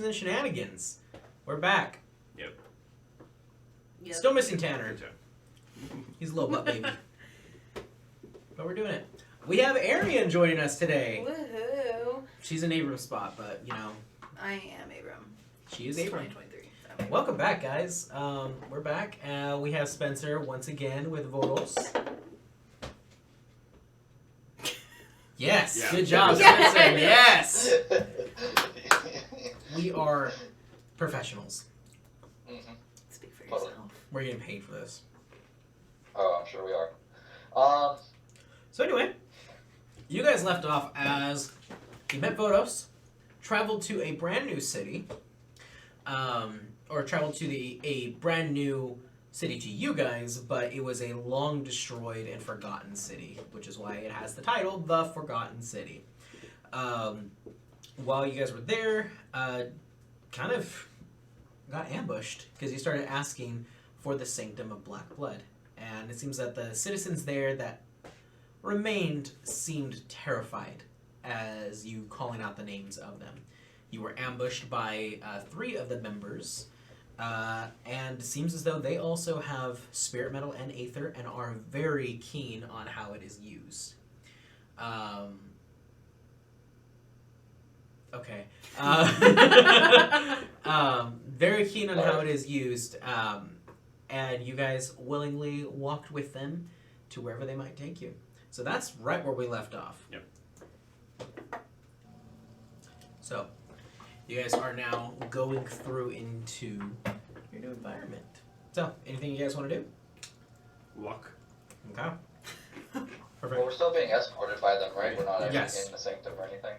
and Shenanigans. We're back. Yep. Still missing Tanner. He's a little butt baby. But we're doing it. We have Arian joining us today. Woohoo! She's an Abram spot, but, you know. I am Abram. She is It's Abram. 2023. Welcome back, guys. We're back. We have Spencer once again with Voros. Yes, Yeah. good job, Yes. Spencer. Yes! We are professionals. Mm-hmm. Speak for Totally. yourself. We're getting paid for this. Oh, I'm sure we are. So anyway, you guys left off as you met Vodos, traveled to a brand new city, or traveled to a brand new city to you guys, but it was a long destroyed and forgotten city, which is why it has the title, The Forgotten City. While you guys were there, kind of got ambushed because you started asking for the Sanctum of Black Blood. And it seems that the citizens there that remained seemed terrified as you calling out the names of them. You were ambushed by 3 of the members, and it seems as though they also have spirit metal and aether and are very keen on how it is used. Okay. Very keen on how it is used, and you guys willingly walked with them to wherever they might take you. So that's right where we left off. Yep. So, you guys are now going through into your new environment. So, anything you guys want to do? Walk. Okay. Well, Perfect. we're still being escorted by them, right? We're not actually Yes. in the sanctum or anything.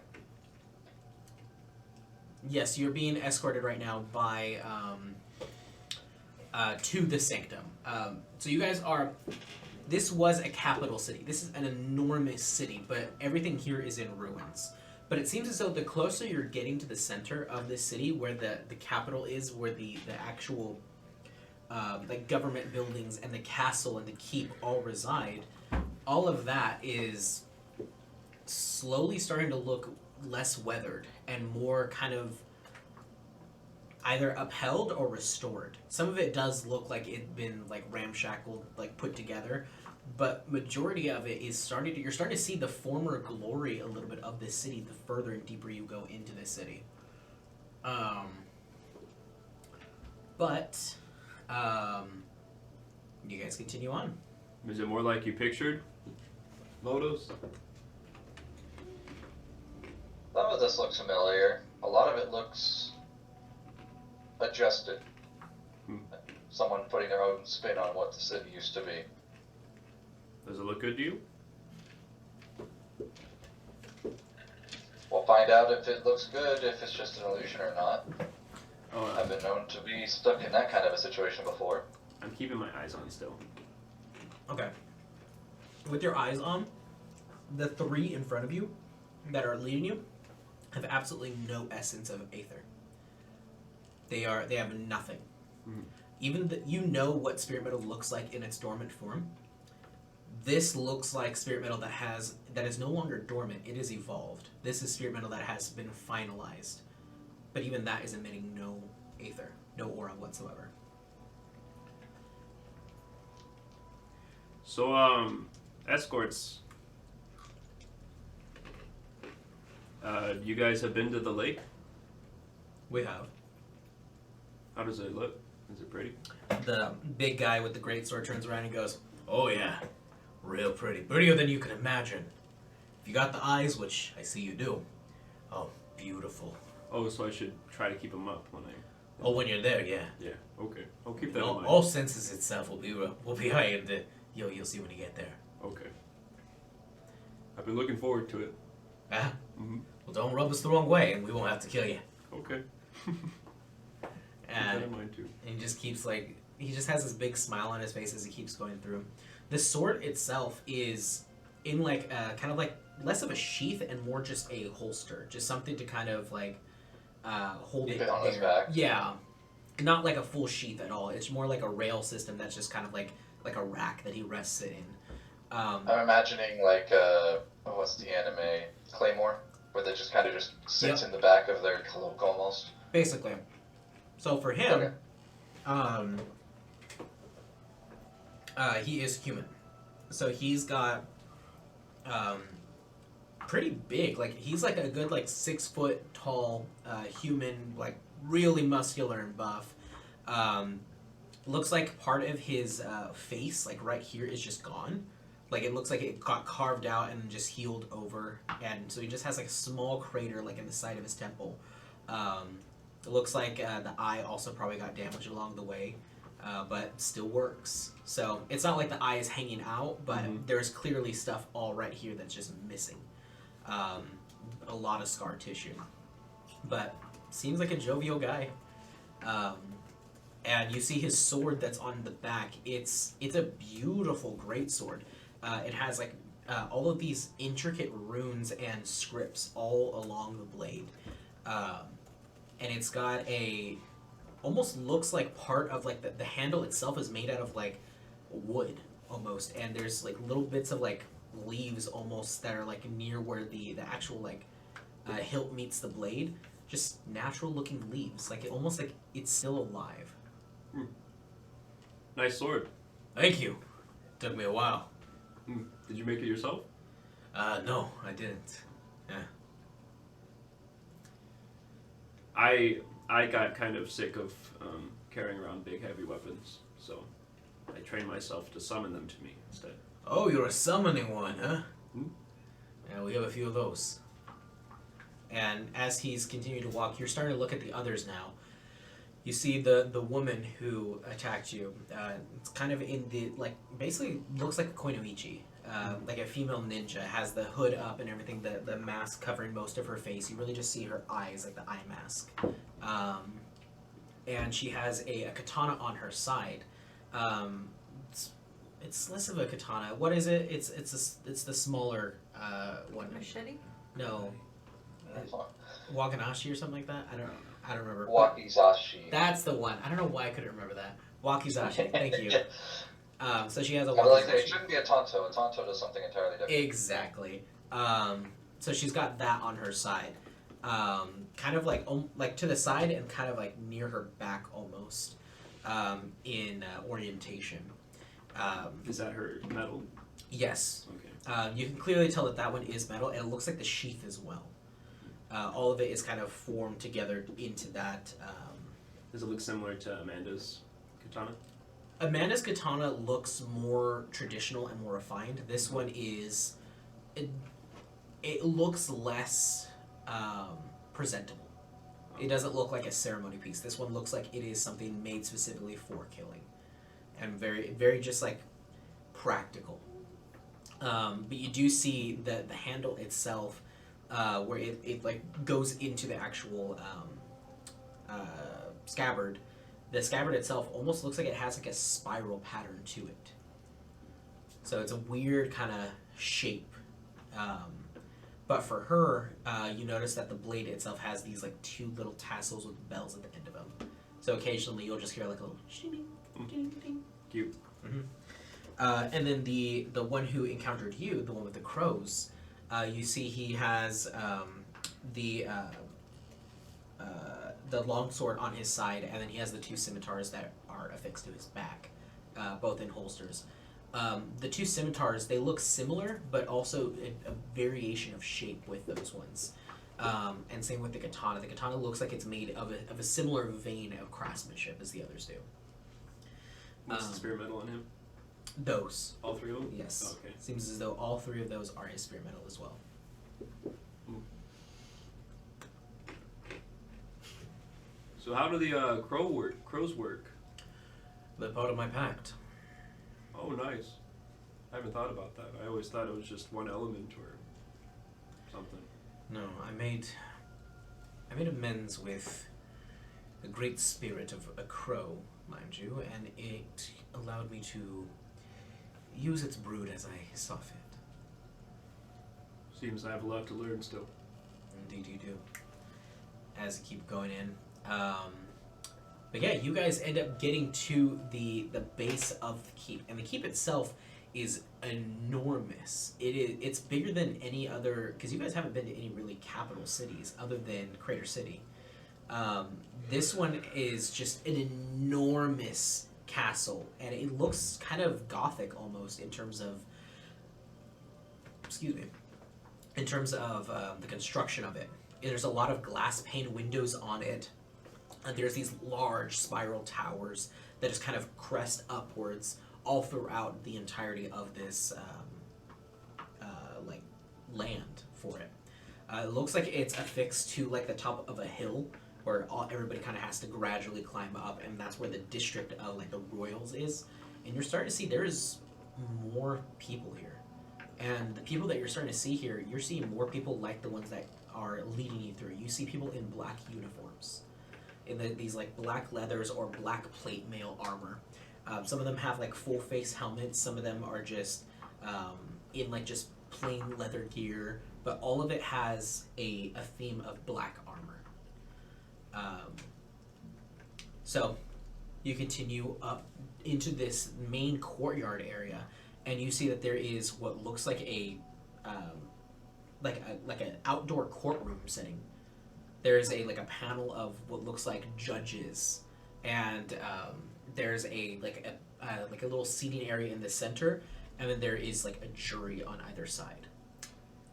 Yes, you're being escorted right now by to the Sanctum. So you guys are. This was a capital city. This is an enormous city, but everything here is in ruins. But it seems as though the closer you're getting to the center of this city, where the capital is, where the actual like government buildings and the castle and the keep all reside, all of that is slowly starting to look less weathered and more kind of either upheld or restored. Some of it does look like it'd been like ramshackled, like put together, but majority of it is you're starting to see the former glory a little bit of this city the further and deeper you go into this city. But you guys continue on. Is it more like you pictured? Vodos? Some of this looks familiar. A lot of it looks adjusted. Someone putting their own spin on what the city used to be. Does it look good to you? We'll find out if it looks good, if it's just an illusion or not. Oh, I've been known to be stuck in that kind of a situation before. I'm keeping my eyes on still. Okay. With your eyes on, the 3 in front of you that are leading you have absolutely no essence of aether. They have nothing. Mhm. Even you know what spirit metal looks like in its dormant form. This looks like spirit metal that is no longer dormant. It is evolved. This is spirit metal that has been finalized, but even that is emitting no aether, no aura whatsoever. So, escorts. You guys have been to the lake? We have How does it look? Is it pretty? the big guy with the great sword turns around and goes, "Oh yeah, real pretty, prettier than you can imagine. If you got the eyes, which I see you do, oh beautiful. Oh, so I should try to keep them up when I... Oh, when you're there, yeah. Yeah, okay. I'll keep that in mind. All senses itself will be high in the you'll see when you get there. Okay. I've been looking forward to it. Ah, Mm-hmm. well, don't rub us the wrong way, and we won't have to kill you." Okay. Keep And that in mind too. he just keeps he just has this big smile on his face as he keeps going through. The sword itself is in kind of like less of a sheath and more just a holster, just something to kind of hold Keep it it on there. his back. Yeah, not like a full sheath at all. It's more like a rail system that's just kind of like a rack that he rests it in. I'm imagining what's the anime? Claymore? Where they just kind of just sits in the back of their cloak almost. basically. So for him, Okay. he is human. So he's got pretty big. Like he's like a good like 6 foot tall human, like really muscular and buff. Looks like part of his face, like right here, is just gone. Like it looks like it got carved out and just healed over, and so he just has like a small crater like in the side of his temple. It looks like the eye also probably got damaged along the way, but still works. So it's not like the eye is hanging out, but there's clearly stuff all right here that's just missing. A lot of scar tissue, but seems like a jovial guy. And you see his sword that's on the back. It's a beautiful greatsword. It has like all of these intricate runes and scripts all along the blade, and it's got a almost looks like part of like the handle itself is made out of like wood almost, and there's like little bits of like leaves almost that are like near where the actual like hilt meets the blade. Just natural looking leaves, like it almost like it's still alive. Nice sword. Thank you. Took me a while. Did you make it yourself? No, I didn't. Yeah. I got kind of sick of carrying around big heavy weapons, so I trained myself to summon them to me instead. Oh, you're a summoning one, huh? Hmm? Yeah, we have a few of those. And as he's continuing to walk, you're starting to look at the others now. You see the woman who attacked you. It's kind of in the, like, basically looks like a Koinoichi. Like a female ninja, has the hood up and everything, the mask covering most of her face. You really just see her eyes, like the eye mask. And she has a katana on her side. It's less of a katana. What is it? It's the smaller one. Machete? No, Wakanashi or something like that. I don't remember. Wakizashi. That's the one. I don't know why I couldn't remember that. Wakizashi. Thank you. So she has a I was like, wakizashi. it shouldn't be a Tonto. A Tonto does something entirely different. Exactly. So she's got that on her side, kind of like to the side and kind of like near her back almost, in orientation. Is that her metal? Yes. Okay. You can clearly tell that one is metal, and it looks like the sheath as well. All of it is kind of formed together into that. Does it look similar to Amanda's katana? Amanda's katana looks more traditional and more refined. This one is, it looks less presentable. It doesn't look like a ceremony piece. This one looks like it is something made specifically for killing, and very, very just like practical. But you do see the handle itself, where it like goes into the actual scabbard. The scabbard itself almost looks like it has like a spiral pattern to it. So it's a weird kind of shape. But for her, you notice that the blade itself has these like two little tassels with bells at the end of them. So occasionally you'll just hear like a little ding, ding, ding. Cute. Mm-hmm. And then the one who encountered you, the one with the crows, you see he has the longsword on his side, and then he has the two scimitars that are affixed to his back, both in holsters. The two scimitars, they look similar, but also a variation of shape with those ones. And same with the katana. The katana looks like it's made of a similar vein of craftsmanship as the others do. What's the spear metal on him? Those. All three of them? Yes. Oh, okay. Seems as though all three of those are his spear metal as well. So how do the crows work? They're part of my pact. Oh, nice. I haven't thought about that. I always thought it was just one element or something. No, I made amends with the great spirit of a crow, mind you, and it allowed me to use its brood as I saw fit. Seems I have a lot to learn still. Indeed you do. As you keep going in. But yeah, you guys end up getting to the base of the keep, and the keep itself is enormous. It's bigger than any other, because you guys haven't been to any really capital cities other than Crater City. This one is just an enormous castle, and it looks kind of gothic almost in terms of, the construction of it. There's a lot of glass pane windows on it, and there's these large spiral towers that just kind of crest upwards all throughout the entirety of this like land for it. It looks like it's affixed to like the top of a hill where everybody kind of has to gradually climb up, and that's where the district of like the royals is. And you're starting to see there's more people here, and the people that you're starting to see here, you're seeing more people like the ones that are leading you through. You see people in black uniforms, in these like black leathers or black plate mail armor. Some of them have like full face helmets. Some of them are just in like just plain leather gear, but all of it has a theme of black armor. So you continue up into this main courtyard area, and you see that there is what looks like like an outdoor courtroom setting. There's a panel of what looks like judges, and there's a little seating area in the center, and then there is like a jury on either side.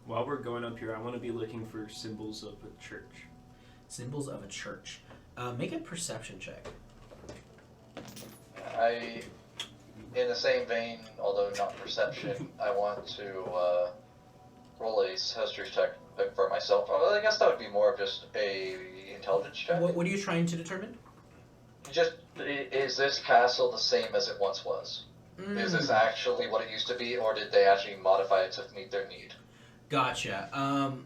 While we're going up here, I want to be looking for symbols of a church. Symbols of a church. Make a perception check. In the same vein, although not perception, I want to roll a history check for myself. I guess that would be more of just a intelligence check. What are you trying to determine? Just, is this castle the same as it once was? Is this actually what it used to be, or did they actually modify it to meet their need? Gotcha.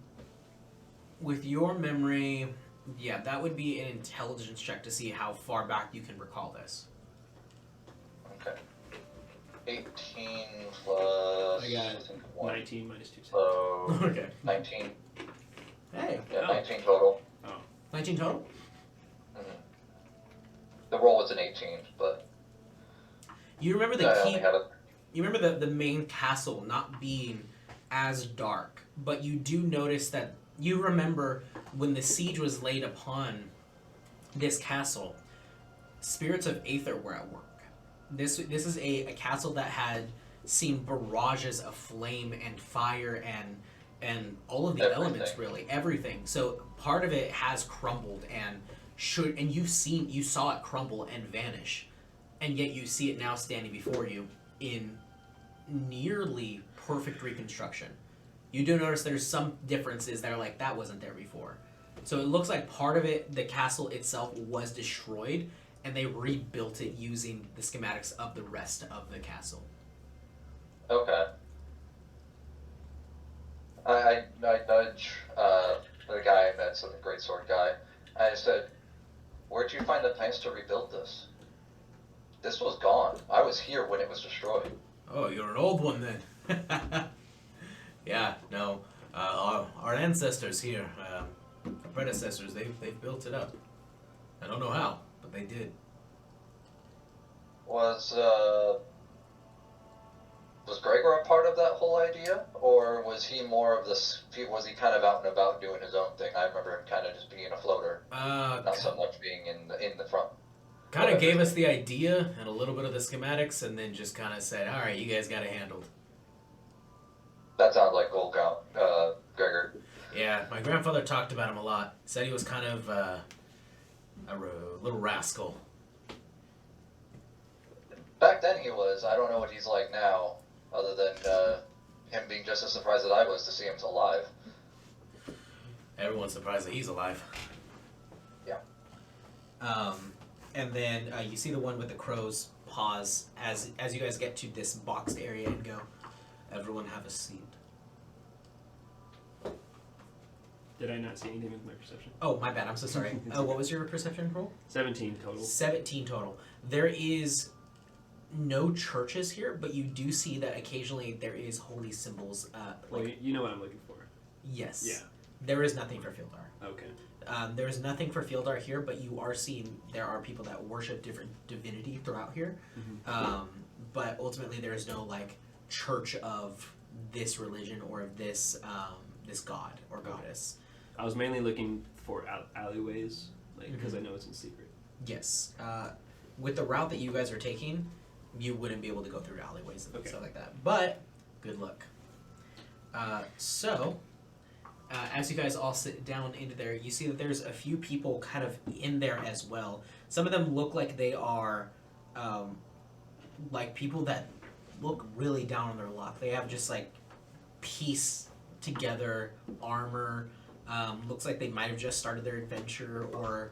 With your memory, yeah, that would be an intelligence check to see how far back you can recall this. Okay. 18 plus... I got I think 1. 19 minus 2. So... Okay. 19. Hey. Yeah, 19 total. 19 total? Mm-hmm. The roll was an 18, but... You remember I the only key... had a... You remember the main castle not being as dark, but you do notice that you remember when the siege was laid upon this castle, spirits of Aether were at work. This is a castle that had seen barrages of flame and fire and all of the Everything. elements, really everything. So part of it has crumbled and you saw it crumble and vanish, and yet you see it now standing before you in nearly perfect reconstruction. You do notice there's some differences that are like, that wasn't there before. So it looks like part of it, the castle itself, was destroyed, and they rebuilt it using the schematics of the rest of the castle. Okay. I nudge the guy I met, so the greatsword guy. I said, "Where'd you find the plans to rebuild this? This was gone. I was here when it was destroyed." Oh, you're an old one then. Yeah, no. Our ancestors here, our predecessors, they've built it up. I don't know how, but they did. Was Gregor a part of that whole idea, or was he more of this? Was he kind of out and about doing his own thing? I remember him kind of just being a floater, not so much being in the front. Kind of gave us the idea and a little bit of the schematics, and then just kind of said, "All right, you guys got it handled." That sounds like Gold Count, Gregor. Yeah, my grandfather talked about him a lot. Said he was kind of a little rascal. Back then he was. I don't know what he's like now, other than him being just as surprised as I was to see him still alive. Everyone's surprised that he's alive. Yeah. And then you see the one with the crows pause as you guys get to this boxed area and go, "Everyone have a seat." Did I not see anything with my perception? Oh, my bad. I'm so sorry. What was your perception roll? 17 total. 17 total. There is no churches here, but you do see that occasionally there is holy symbols. Well, you know what I'm looking for. Yes. Yeah. There is nothing for Fieldar. Okay. There is nothing for Fieldar here, but you are seeing there are people that worship different divinity throughout here. Mm-hmm. But ultimately, there is no like church of this religion or of this this god or goddess. I was mainly looking for alleyways like because I know it's in secret. Yes. With the route that you guys are taking, you wouldn't be able to go through alleyways and Okay. stuff like that. But good luck. As you guys all sit down into there, you see that there's a few people kind of in there as well. Some of them look like they are like people that look really down on their luck. They have just like piece together armor. Looks like they might have just started their adventure, or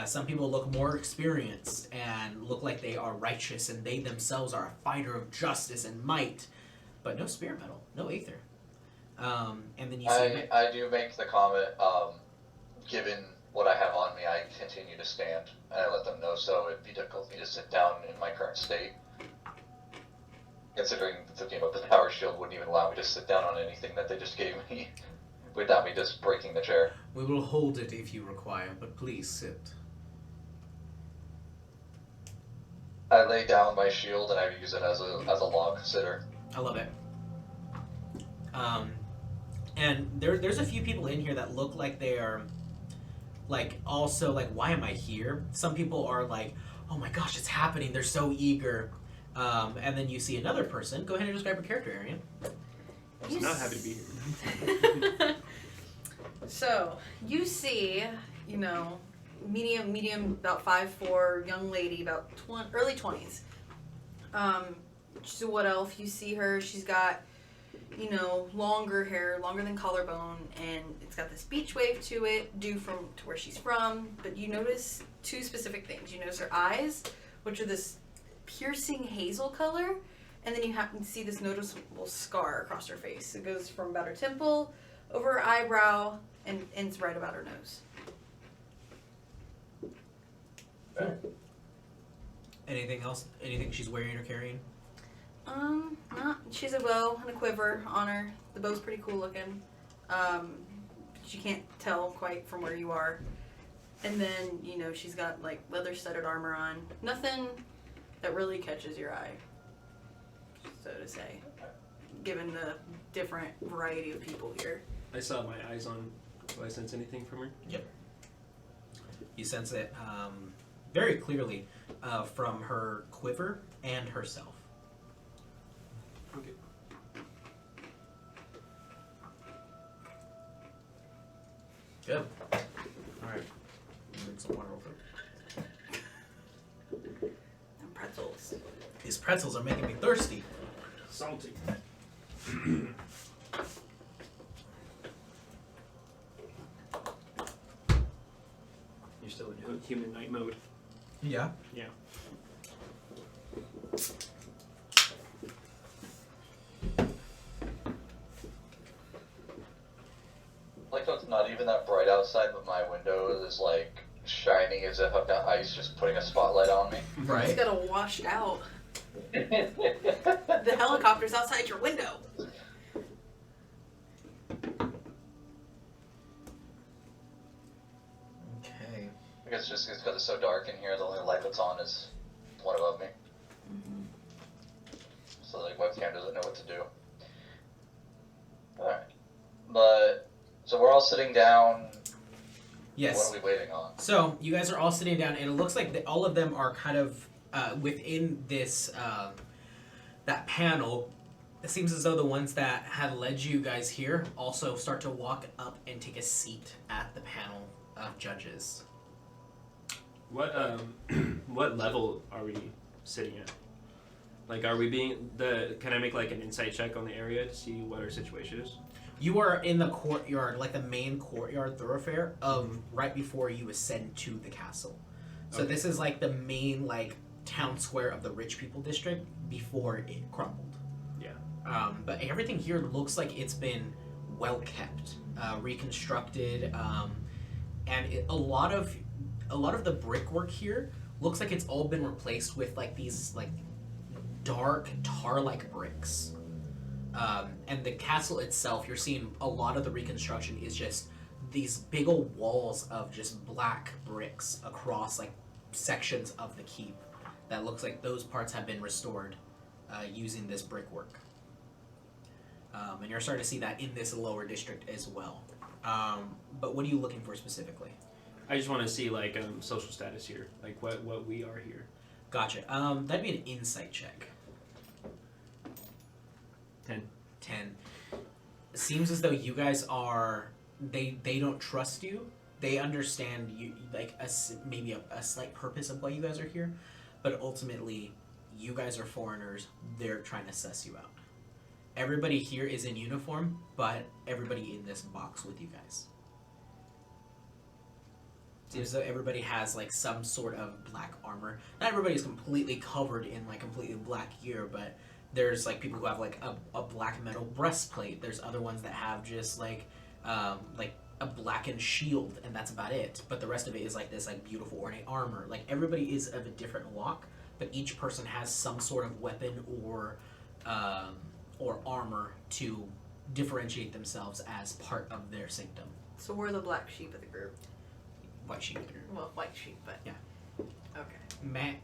some people look more experienced and look like they are righteous and they themselves are a fighter of justice and might, but no spear metal, no aether. And then you see I do make the comment, given what I have on me, I continue to stand, and I let them know so it'd be difficult for me to sit down in my current state. Considering the power shield wouldn't even allow me to sit down on anything that they just gave me without me just breaking the chair. we will hold it if you require, but please sit. I lay down my shield and I use it as a log sitter. I love it. And there's a few people in here that look like they are, like, also, like, why am I here? Some people are like, oh my gosh, it's happening, they're so eager. And then you see another person. Go ahead and describe your character, Arian. I was not happy to be here. So, you see, medium, about 5'4", young lady, about early 20s. So what else? You see her, she's got, longer hair, longer than collarbone, and it's got this beach wave to it, due to where she's from. But you notice two specific things. You notice her eyes, which are this piercing hazel color, and then you happen to see this noticeable scar across her face. It goes from about her temple, over her eyebrow, and ends right about her nose. Anything else? Anything she's wearing or carrying? She's a bow and a quiver on her. The bow's pretty cool looking. You can't tell quite from where you are. And then, she's got like leather-studded armor on. Nothing that really catches your eye, so to say, given the different variety of people here. I saw my eyes on. Do I sense anything from her? Yep. You sense it very clearly from her quiver and herself. Okay. Good. Alright. Drink some water real quick. And pretzels. These pretzels are making me thirsty. Salty. You're still in human night mode. Yeah. Yeah. Like, it's not even that bright outside, but my window is like shining as if I've got ice just putting a spotlight on me. It's Right. got to wash out. The helicopter's outside your window. Okay. I guess just because it's so dark in here, the only light that's on is one above me. So the webcam doesn't know what to do. Alright. But, so we're all sitting down. Yes. What are we waiting on? So you guys are all sitting down, and it looks like all of them are kind of within this that panel. It seems as though the ones that had led you guys here also start to walk up and take a seat at the panel of judges. What what level are we sitting at? Like, are we being Can I make like an insight check on the area to see what our situation is? You are in the courtyard, like the main courtyard thoroughfare of right before you ascend to the castle. So Okay. this is like the main like town square of the rich people district before it crumbled. Yeah. But everything here looks like it's been well kept, reconstructed, and a lot of the brickwork here looks like it's all been replaced with like these like dark tar-like bricks. And the castle itself, you're seeing a lot of the reconstruction is just these big old walls of just black bricks across like sections of the keep. That looks like those parts have been restored using this brickwork. And you're starting to see that in this lower district as well. But what are you looking for specifically? I just want to see like social status here, like what we are here. Gotcha. That'd be an insight check. 10. 10. It seems as though you guys are. They don't trust you. They understand you, like maybe a slight purpose of why you guys are here, but ultimately, you guys are foreigners. They're trying to suss you out. Everybody here is in uniform, but everybody in this box with you guys. Seems as though everybody has like some sort of black armor. Not everybody is completely covered in like completely black gear, but there's like people who have like a black metal breastplate. There's other ones that have just like a blackened shield, and that's about it. But the rest of it is like this like beautiful ornate armor. Like everybody is of a different walk, but each person has some sort of weapon or armor to differentiate themselves as part of their sanctum. So we're the black sheep of the group. White sheep. Well, white sheep, but Yeah. Okay. Matt.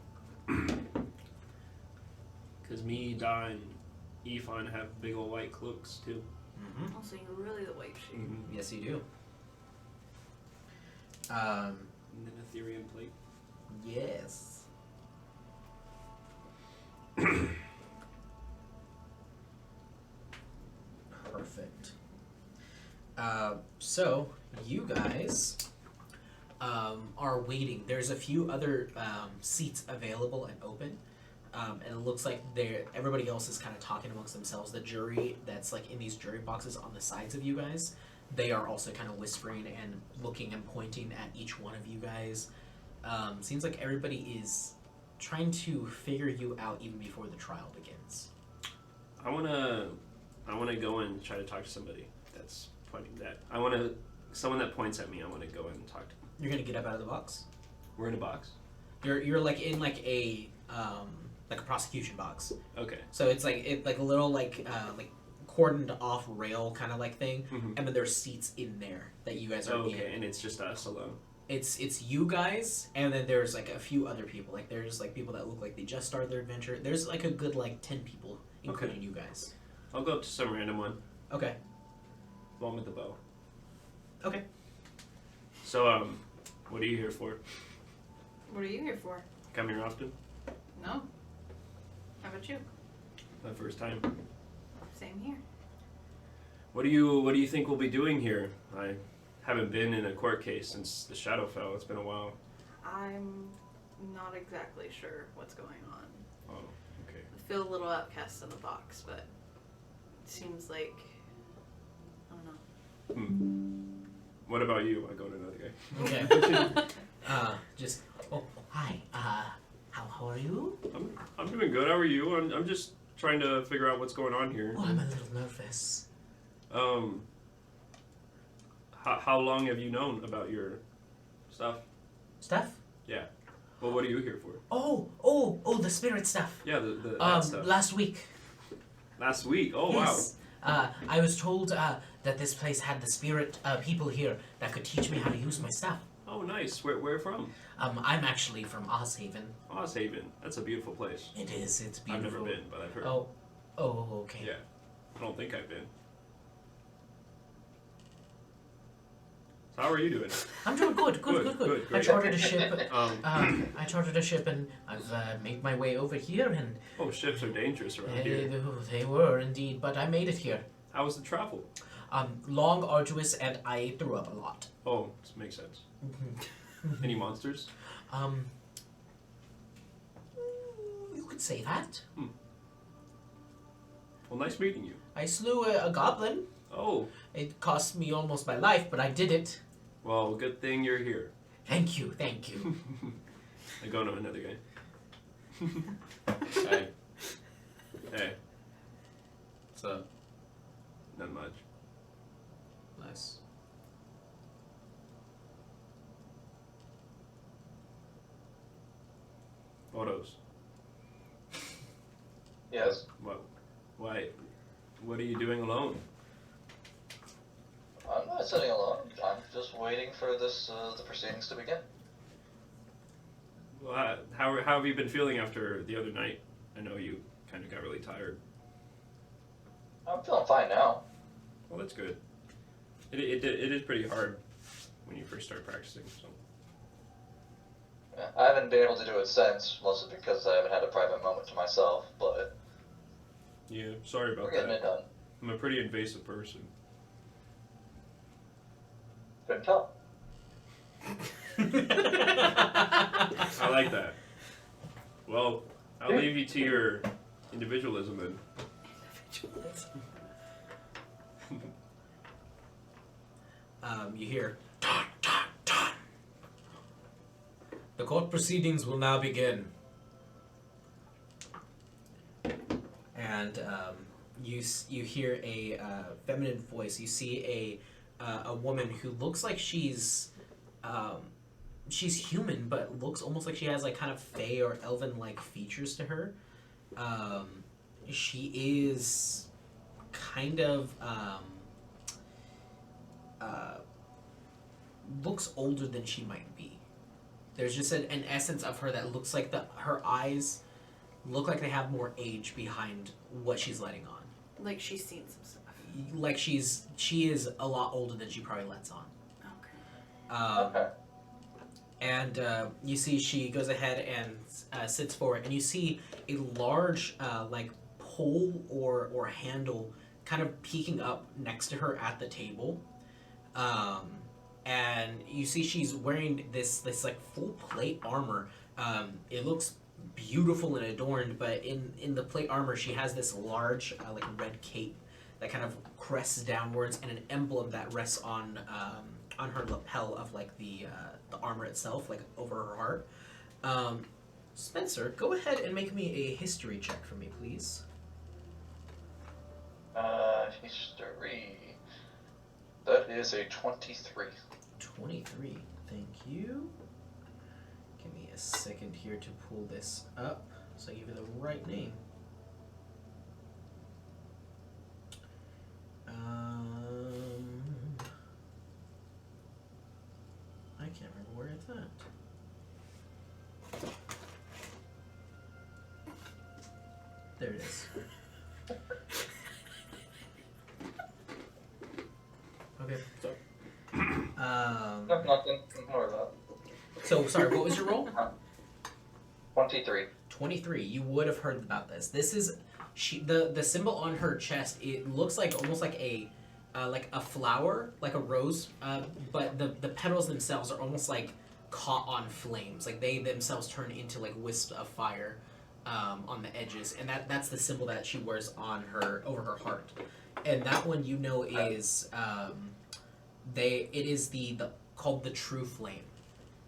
Because me, Da, and Ifan have big old white cloaks too. Mm-hmm. Also, you're really the white sheep. Mm-hmm. Yes, you do. And then Ethereum plate. Yes. Perfect. So you guys are waiting. There's a few other seats available and open, and it looks like everybody else is kind of talking amongst themselves. The jury that's like in these jury boxes on the sides of you guys, they are also kind of whispering and looking and pointing at each one of you guys. Seems like everybody is trying to figure you out even before the trial begins. I wanna go and try to talk to somebody that's pointing that. Someone that points at me. I want to go and talk to them. You're gonna get up out of the box. We're in a box. You're like in like a prosecution box. Okay. So it's like a little like cordoned off rail kind of like thing, Mhm. and then there's seats in there that you guys are Okay, in. and it's just us alone. It's you guys, and then there's like a few other people. Like there's like people that look like they just started their adventure. There's like a good like 10 people, including you guys. I'll go up to some random one. Okay. One with the bow. Okay. So what are you here for? What are you here for? Come here often? No. How about you? My first time. Same here. What do you think we'll be doing here? I haven't been in a court case since the shadow fell. It's been a while. I'm not exactly sure what's going on. Oh, okay. I feel a little outcast in the box, but it seems like I don't know. What about you? I go to another guy. Okay. Just hi. How are you? I'm doing good. How are you? I'm just trying to figure out what's going on here. Oh, I'm a little nervous. How long have you known about your stuff? Stuff? Yeah. Well, what are you here for? Oh, the spirit stuff. Yeah, the that stuff. Last week. Last week. Oh, Yes. I was told that this place had the spirit people here that could teach me how to use my stuff. wow. Oh, nice. Where from? I'm actually from Ozhaven. Ozhaven. That's a beautiful place. It is. It's I've beautiful. never been, but I've heard. Oh, okay. Yeah. I don't think I've been. So how are you doing? I'm doing good. Good, I great. chartered a ship. I chartered a ship, and I've made my way over here, and Oh, ships are dangerous around here. they were indeed, but I made it here. How was the travel? Long, arduous, and I threw up a lot. Oh, this makes sense. Any monsters? You could say that. Well, nice meeting you. I slew a goblin. Oh, It cost me almost my life, but I did it. well, good thing you're here. Thank you. I go to another guy. Hey. Hey, What's up? not much. Nice. Photos. Yes. What? Why? What are you doing alone? I'm not sitting alone. I'm just waiting for the proceedings to begin. Well, how have you been feeling after the other night? I know you kind of got really tired. I'm feeling fine now. Well, that's good. It is pretty hard when you first start practicing. So Yeah, I haven't been able to do it since, mostly because I haven't had a private moment to myself, but Yeah, sorry we're about getting that. it done. I'm a pretty invasive person. Couldn't tell. I like that. Well, I'll leave you to your individualism then. You hear, "Dun, dun, dun." The court proceedings will now begin. And you hear a feminine voice. You see a woman who looks like she's human, but looks almost like she has like kind of fey or elven like features to her. She is kind of looks older than she might be. There's just an essence of her that looks like her eyes look like they have more age behind what she's letting on. Like she's seen some stuff. Like she is a lot older than she probably lets on. Okay. Okay. And you see she goes ahead and sits forward, and you see a large like pole or handle kind of peeking up next to her at the table. And you see she's wearing this like full plate armor. It looks beautiful and adorned, but in the plate armor she has this large like red cape that kind of crests downwards, and an emblem that rests on her lapel of like the armor itself, like over her heart. Spencer, go ahead and make me a history check for me, please. History. That is a 23. 23. Thank you. Give me a second here to pull this up so I give you the right name. I can't remember where it's at. There it is. Okay. Nothing. Ignore that. So, sorry, what was your roll? 23. 23. You would have heard about this. This is the symbol on her chest. It looks like almost like a flower, like a rose, but the petals themselves are almost like caught on flames. Like they themselves turn into like wisps of fire on the edges, and that's the symbol that she wears on her over her heart. And that one is it is the called the True Flame.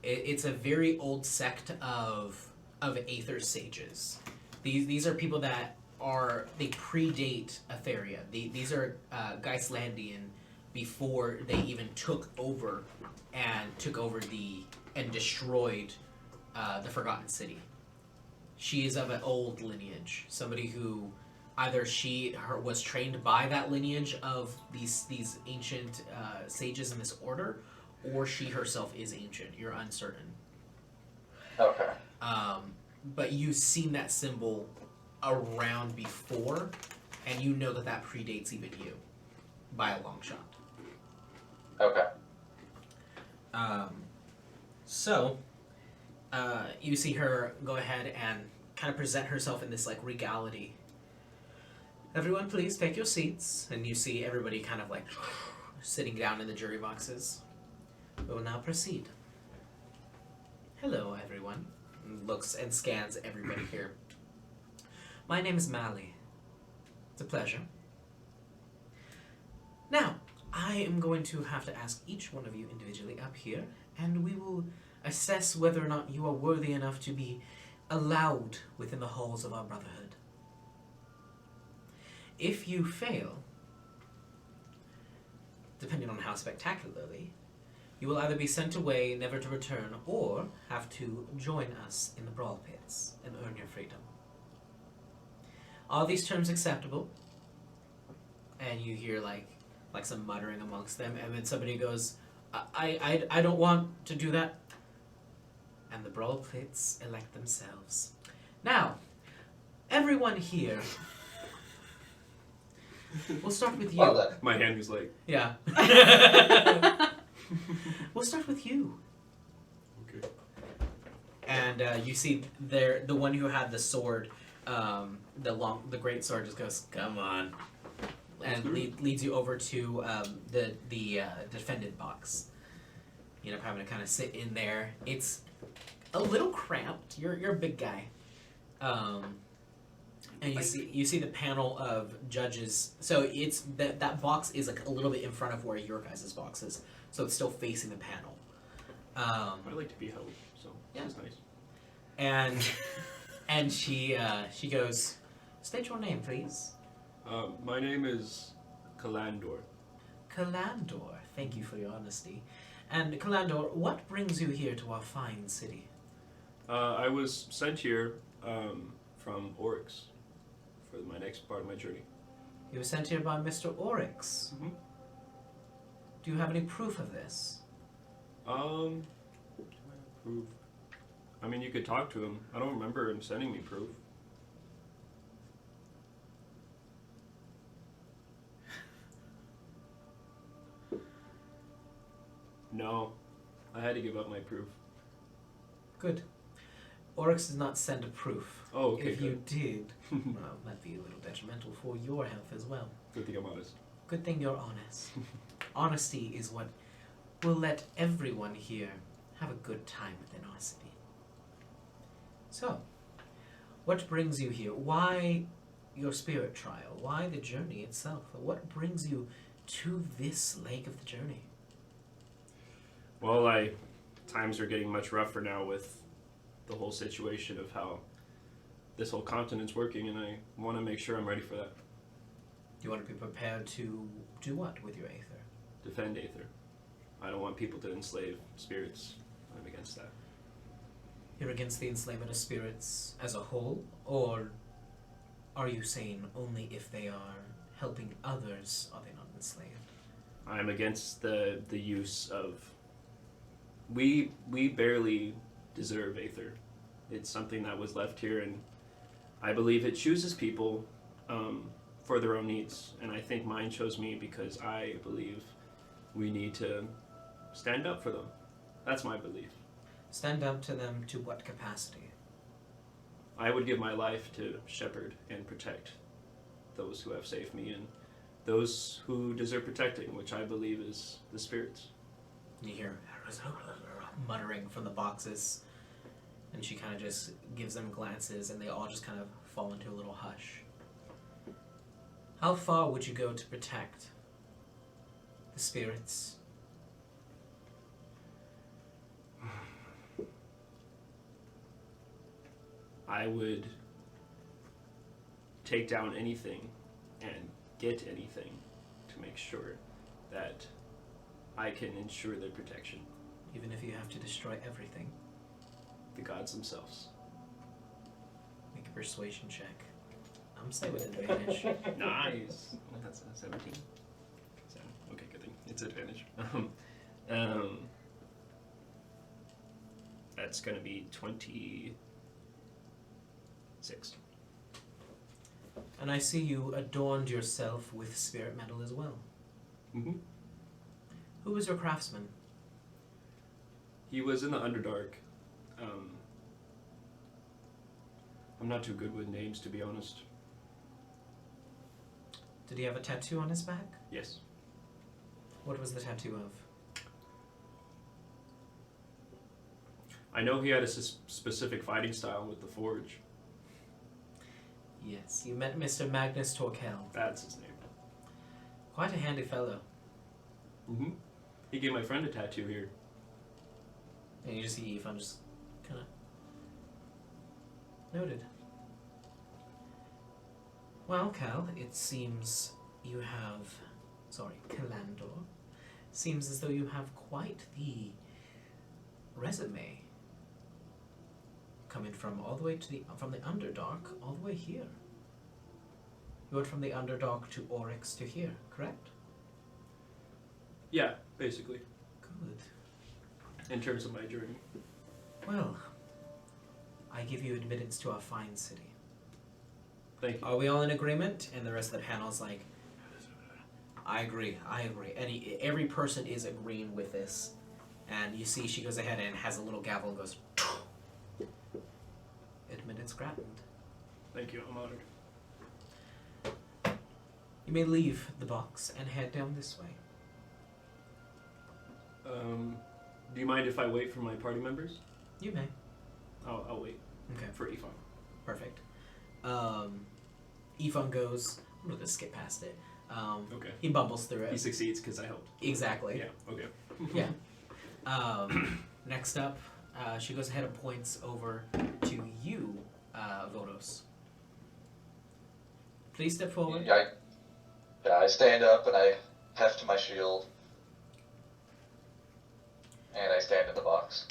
It's a very old sect of Aether sages. These are people that they predate Etheria. These are Geislandian before they even took over and destroyed the Forgotten City. She is of an old lineage, somebody who either was trained by that lineage of these ancient sages in this order, or she herself is ancient. You're uncertain. Okay. But you've seen that symbol around before, and you know that predates even you by a long shot. Okay. So you see her go ahead and kind of present herself in this like regality. Everyone, please take your seats. And you see everybody kind of like sitting down in the jury boxes. We will now proceed. Hello, everyone. And looks and scans everybody here. My name is Mally. It's a pleasure. Now, I am going to have to ask each one of you individually up here, and we will assess whether or not you are worthy enough to be allowed within the halls of our brotherhood. If you fail, depending on how spectacularly, you will either be sent away never to return, or have to join us in the brawl pits and earn your freedom. Are these terms acceptable? And you hear like some muttering amongst them, and then somebody goes, I don't want to do that. And the brawl pits elect themselves. Now, everyone here, we'll start with you. Well then. My hand was like, Yeah. We'll start with you. okay. And you see there the one who had the sword, the great sword, just goes, "Come on," and leads you over to the defended box. You end up having to kind of sit in there. It's a little cramped. You're a big guy, and you see the panel of judges. So it's that box is like a little bit in front of where your guys' box is. So it's still facing the panel. I like to be held, so Yeah. this is nice. And she goes, "State your name, please." My name is Kalandor. Kalandor. Thank you for your honesty. And Kalandor, what brings you here to our fine city? I was sent here from Oryx for my next part of my journey. You were sent here by Mr. Oryx. Mhm. Do you have any proof of this? Proof. I mean, you could talk to him. I don't remember him sending me proof. No, I had to give up my proof. Good. Oryx does not send a proof. Oh, okay. If you Good. did, well, that'd be a little detrimental for your health as well. Good thing I'm honest. Good thing you're honest. Honesty is what will let everyone here have a good time within our city. So, what brings you here? Why your spirit trial? Why the journey itself? What brings you to this leg of the journey? Well, times are getting much rougher now with the whole situation of how this whole continent's working, and I want to make sure I'm ready for that. Do you want to be prepared to do what with your Aether? Defend Aether. I don't want people to enslave spirits. I'm against that. You're against the enslavement of spirits as a whole, or are you saying only if they are helping others are they not enslaved? I'm against the use of. We barely deserve Aether. It's something that was left here, and I believe it chooses people for their own needs. And I think mine chose me because I believe we need to stand up for them. That's my belief. Stand up to them to what capacity? I would give my life to shepherd and protect those who have saved me and those who deserve protecting, which I believe is the spirits. You hear muttering from the boxes, and she kind of just gives them glances, and they all just kind of fall into a little hush. How far would you go to protect the spirits? I would take down anything and get anything to make sure that I can ensure their protection. Even if you have to destroy everything? The gods themselves. Make a persuasion check. I'm saying with advantage. Nice. Well, that's a 17. Okay, good thing. It's advantage. That's going to be 26. And I see you adorned yourself with spirit metal as well. Mm-hmm. Who was your craftsman? He was in the Underdark. I'm not too good with names, to be honest. Did he have a tattoo on his back? Yes. What was the tattoo of? I know he had a specific fighting style with the Forge. Yes, you met Mr. Magnus Torkel. That's his name. Quite a handy fellow. Mm-hmm. He gave my friend a tattoo here. And you just see Ethan just kind of noted. Well, Cal, it seems you have, Kalandor, seems as though you have quite the resume. Coming from all the way to from the Underdark all the way here. You went from the Underdark to Oryx to here, correct? Yeah, basically. Good. In terms of my journey. Well, I give you admittance to our fine city. Thank you. Are we all in agreement? And the rest of the panel's like, I agree. And every person is agreeing with this. And you see she goes ahead and has a little gavel and goes, it's granted. Thank you. I'm honored. You may leave the box and head down this way. Do you mind if I wait for my party members? You may. I'll wait. Okay. For Ifan. Perfect. Ifan goes. I'm gonna skip past it. Okay. He bumbles through He it. succeeds because I helped. Exactly. Yeah. Okay. Yeah. Next up, she goes ahead and points over to you, Vodos. Please step forward. I stand up and I heft my shield. And I stand in the box.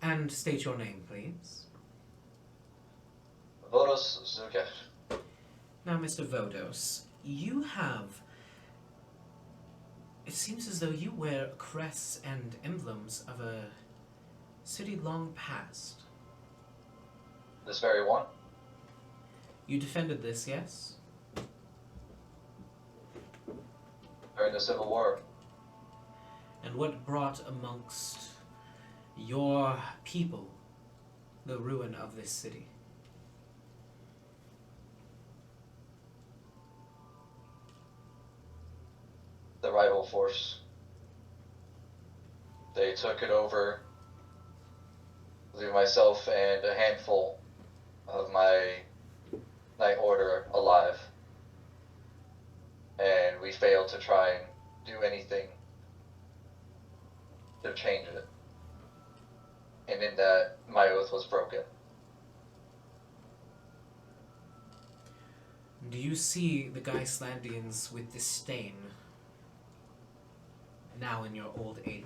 And state your name, please. Vodos Zukesh. Now, Mr. Vodos, you have... It seems as though you wear crests and emblems of a city long past. This very one. You defended this, yes? During the Civil War. And what brought amongst your people the ruin of this city? The rival force. They took it over, leaving myself and a handful of my Night Order alive. And we failed to try and do anything to change it. And in that, my oath was broken. Do you see the Geislandians with disdain now in your old age?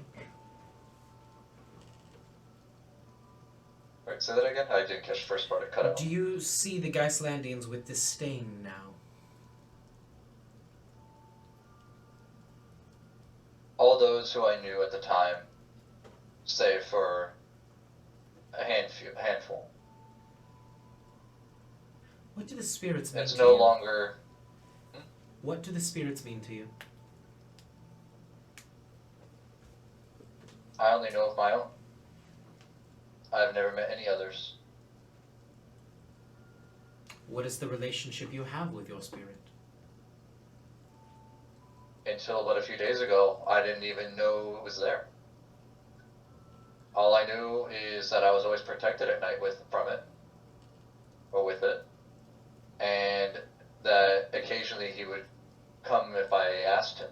Alright, say that again? I didn't catch the first part, it cut out. Do you see the Geislandians with disdain now? All those who I knew at the time, save for a handful. What do the spirits mean It's to no you? longer... What do the spirits mean to you? I only know of my own. I've never met any others. What is the relationship you have with your spirit? Until but a few days ago, I didn't even know it was there. All I knew is that I was always protected at night from it, or with it, and that occasionally he would come if I asked him.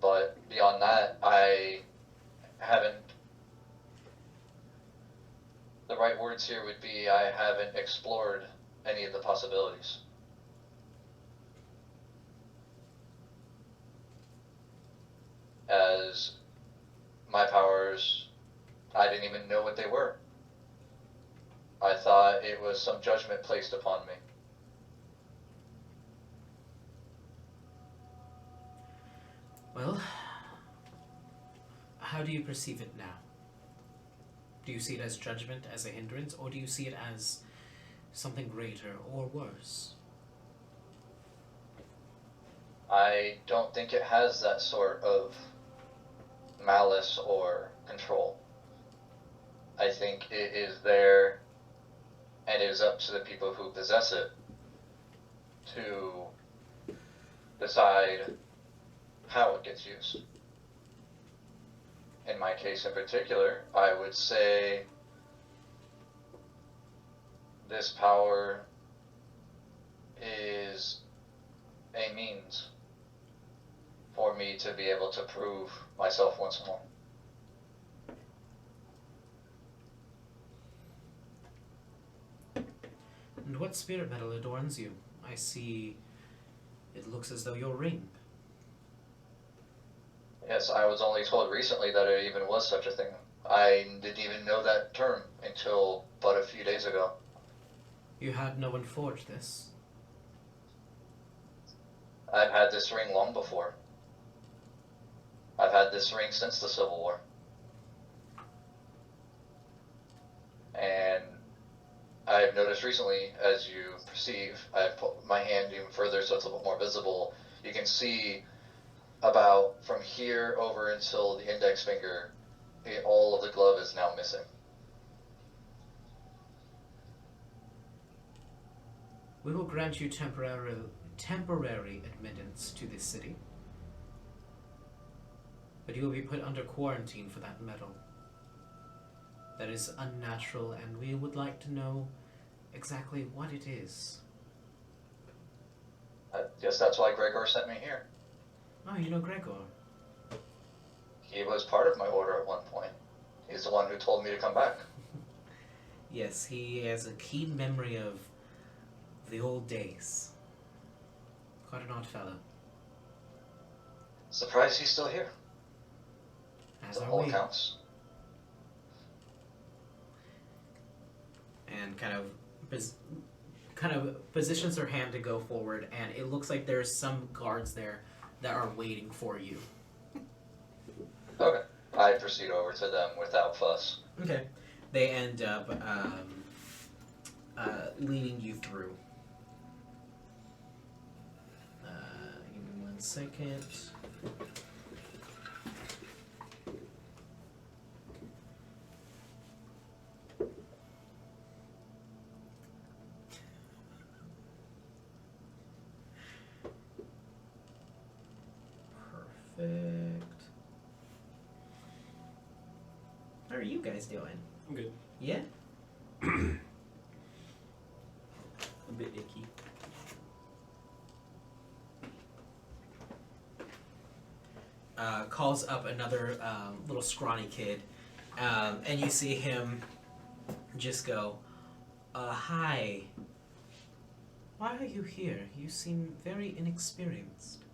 But beyond that, I haven't. The right words here would be I haven't explored any of the possibilities. As my powers, I didn't even know what they were. I thought it was some judgment placed upon me. Well, how do you perceive it now? Do you see it as judgment, as a hindrance, or do you see it as something greater or worse? I don't think it has that sort of malice or control. I think it is there, and it is up to the people who possess it to decide how it gets used. In my case in particular, I would say this power is a means for me to be able to prove myself once more. And what spirit metal adorns you? I see it looks as though your ring. Yes, I was only told recently that it even was such a thing. I didn't even know that term until but a few days ago. You had no one forge this. I've had this ring long before. I've had this ring since the Civil War. And I've noticed recently, as you perceive, I've put my hand even further so it's a little bit more visible. You can see about from here over until the index finger, all of the glove is now missing. We will grant you temporary admittance to this city. But you will be put under quarantine for that medal. That is unnatural, and we would like to know exactly what it is. I guess that's why Gregor sent me here. Oh, you know Gregor. He was part of my order at one point. He's the one who told me to come back. Yes, he has a keen memory of the old days. Quite an odd fellow. Surprised he's still here. As To are all we. accounts. And kind of positions her hand to go forward, and it looks like there's some guards there that are waiting for you. Okay. I proceed over to them without fuss. Okay. They end up leading you through. Give me 1 second. Perfect. How are you guys doing? I'm good. Yeah? A bit icky. Calls up another little scrawny kid, and you see him just go, hi. Why are you here? You seem very inexperienced.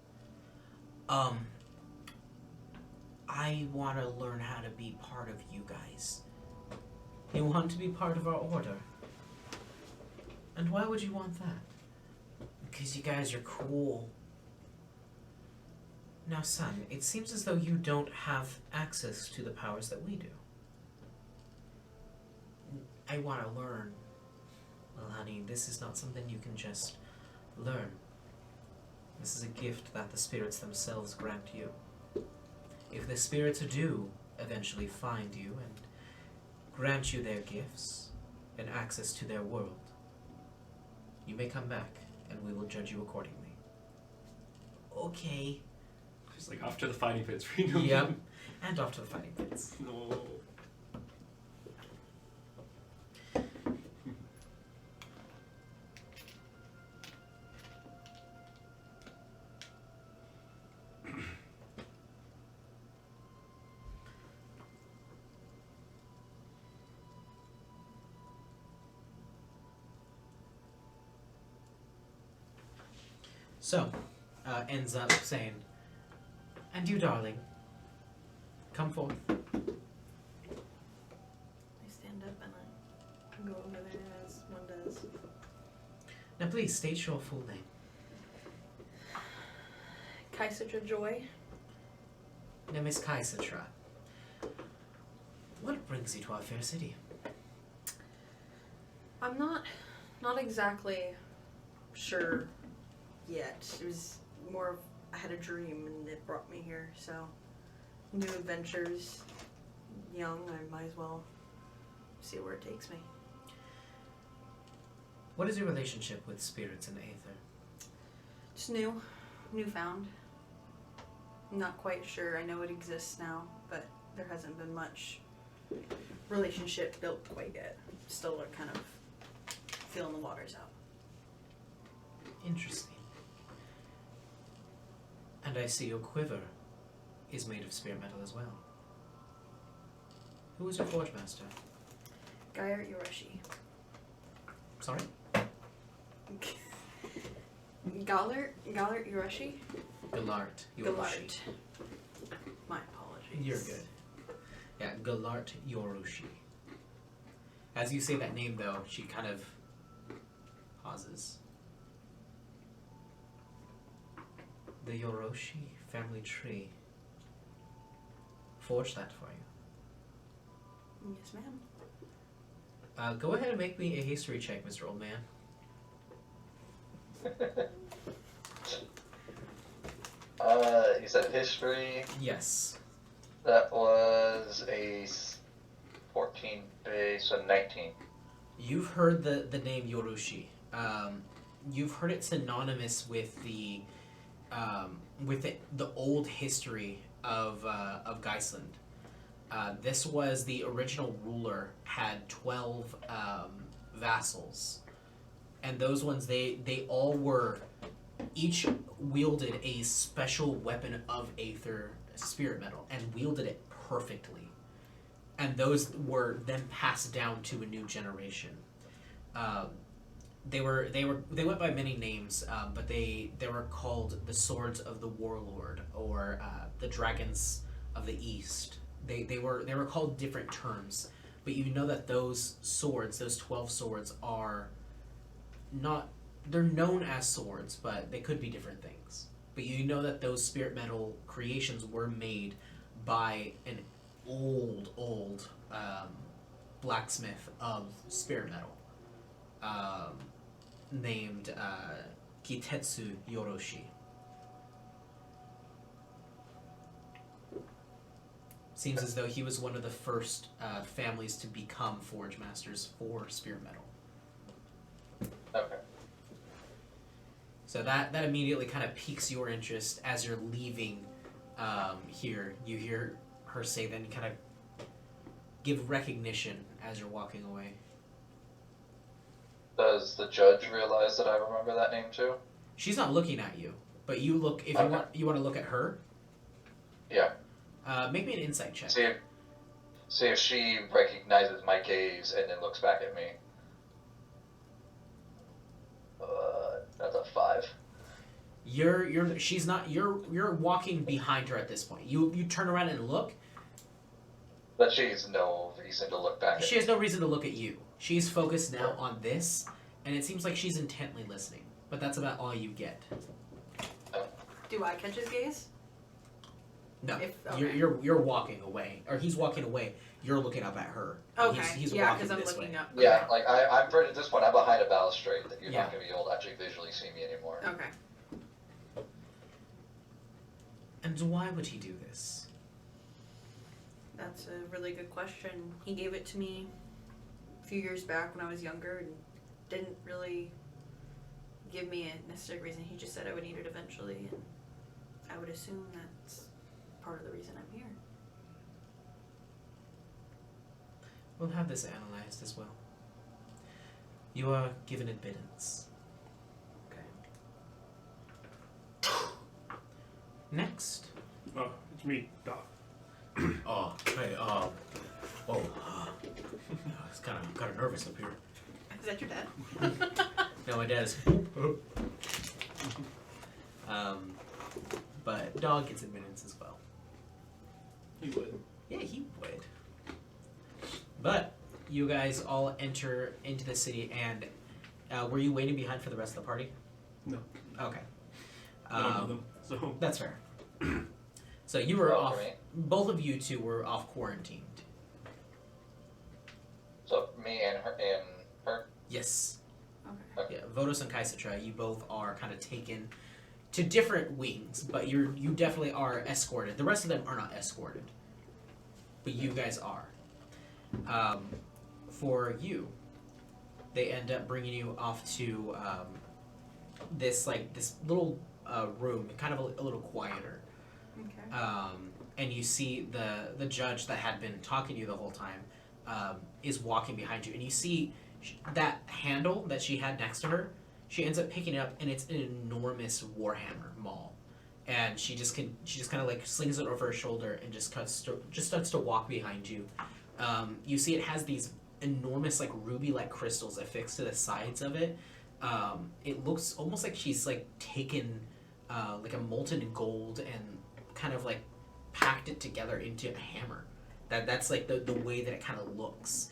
I want to learn how to be part of you guys. You want to be part of our order. And why would you want that? Because you guys are cool. Now, son, it seems as though you don't have access to the powers that we do. I want to learn. Well, honey, this is not something you can just learn. This is a gift that the spirits themselves grant you. If the spirits do eventually find you and grant you their gifts and access to their world, you may come back and we will judge you accordingly. Okay. Just like off to the fighting pits for you. Yep. And off to the fighting pits. No. So, ends up saying, and you, darling, come forth. I stand up and I go over there as one does. Now please state your full name. Kaisitra Joy. Name is Kaisatra. What brings you to our fair city? I'm not exactly sure yet. It was more of I had a dream and it brought me here, so new adventures. Young, I might as well see where it takes me. What is your relationship with spirits and Aether? Just newfound. I'm not quite sure. I know it exists now, but there hasn't been much relationship built quite yet. Still kind of feeling the waters out. Interesting. And I see your quiver is made of spirit metal as well. Who is your forge master? Gaia Yoroshi. Sorry? Gallert Yoroshi? Galart Yoroshi. Gallart. My apologies. You're good. Yeah, Galart Yoroshi. As you say that name, though, she kind of pauses. The Yoroshi family tree. Forge that for you. Yes, ma'am. Go ahead and make me a history check, Mr. Old Man. You said history. Yes. That was a 14 base, so 19. You've heard the name Yorushi. You've heard it synonymous with the old history of Geisland. This was the original ruler had 12 vassals, and those ones they all were each wielded a special weapon of Aether spirit metal and wielded it perfectly, and those were then passed down to a new generation. They went by many names, but they were called the Swords of the Warlord or the Dragons of the East. They were called different terms, but you know that those swords, those 12 swords, are not. They're known as swords, but they could be different things. But you know that those spirit metal creations were made by an old blacksmith of spirit metal, named Kitetsu Yoroshi. Seems as though he was one of the first families to become forge masters for spirit metal. Okay. So that immediately kind of piques your interest as you're leaving here. You hear her say, then kind of give recognition as you're walking away. Does the judge realize that I remember that name too? She's not looking at you, but you look. If Okay. you want to look at her, Yeah. make me an insight check. See if she recognizes my gaze and then looks back at me. That's a 5. She's not. You're walking behind her at this point. You turn around and look. But she has no reason to look back at She me. has no reason to look at you. She's focused now on this, and it seems like she's intently listening. But that's about all you get. Do I catch his gaze? No, Okay. you're walking away, or he's walking away. You're looking up at her. Okay. He's yeah, walking because I'm this looking way. up. Yeah, Okay. like I'm at this point, I'm behind a balustrade that you're Yeah. not going to be able to actually visually see me anymore. Okay. And why would he do this? That's a really good question. He gave it to me a few years back when I was younger and didn't really give me a necessary reason. He just said I would need it eventually, and I would assume that's part of the reason I'm here. We'll have this analyzed as well. You are given admittance. Okay. Next. Oh, it's me, Doc. Oh, hey, it's kind of nervous up here. Is that your dad? No, my dad is. But dog gets admittance as well. He would. Yeah, he would. But you guys all enter into the city, and were you waiting behind for the rest of the party? No. Okay. I don't know them, so. That's fair. So you were Oh, off. great. Both of you two were off quarantined. So me and her. Yes. Okay. Yeah. Vodos and Kaisatra, you both are kind of taken to different wings, but you definitely are escorted. The rest of them are not escorted, but you guys are. For you, they end up bringing you off to this little room, kind of a little quieter. Okay. And you see the judge that had been talking to you the whole time is walking behind you, and you see that handle that she had next to her. She ends up picking it up, and it's an enormous warhammer maul, and she just kind of like slings it over her shoulder and just starts to walk behind you. You see it has these enormous like ruby-like crystals affixed to the sides of it. It looks almost like she's like taken like a molten gold and kind of like packed it together into a hammer. That's like the way that it kind of looks.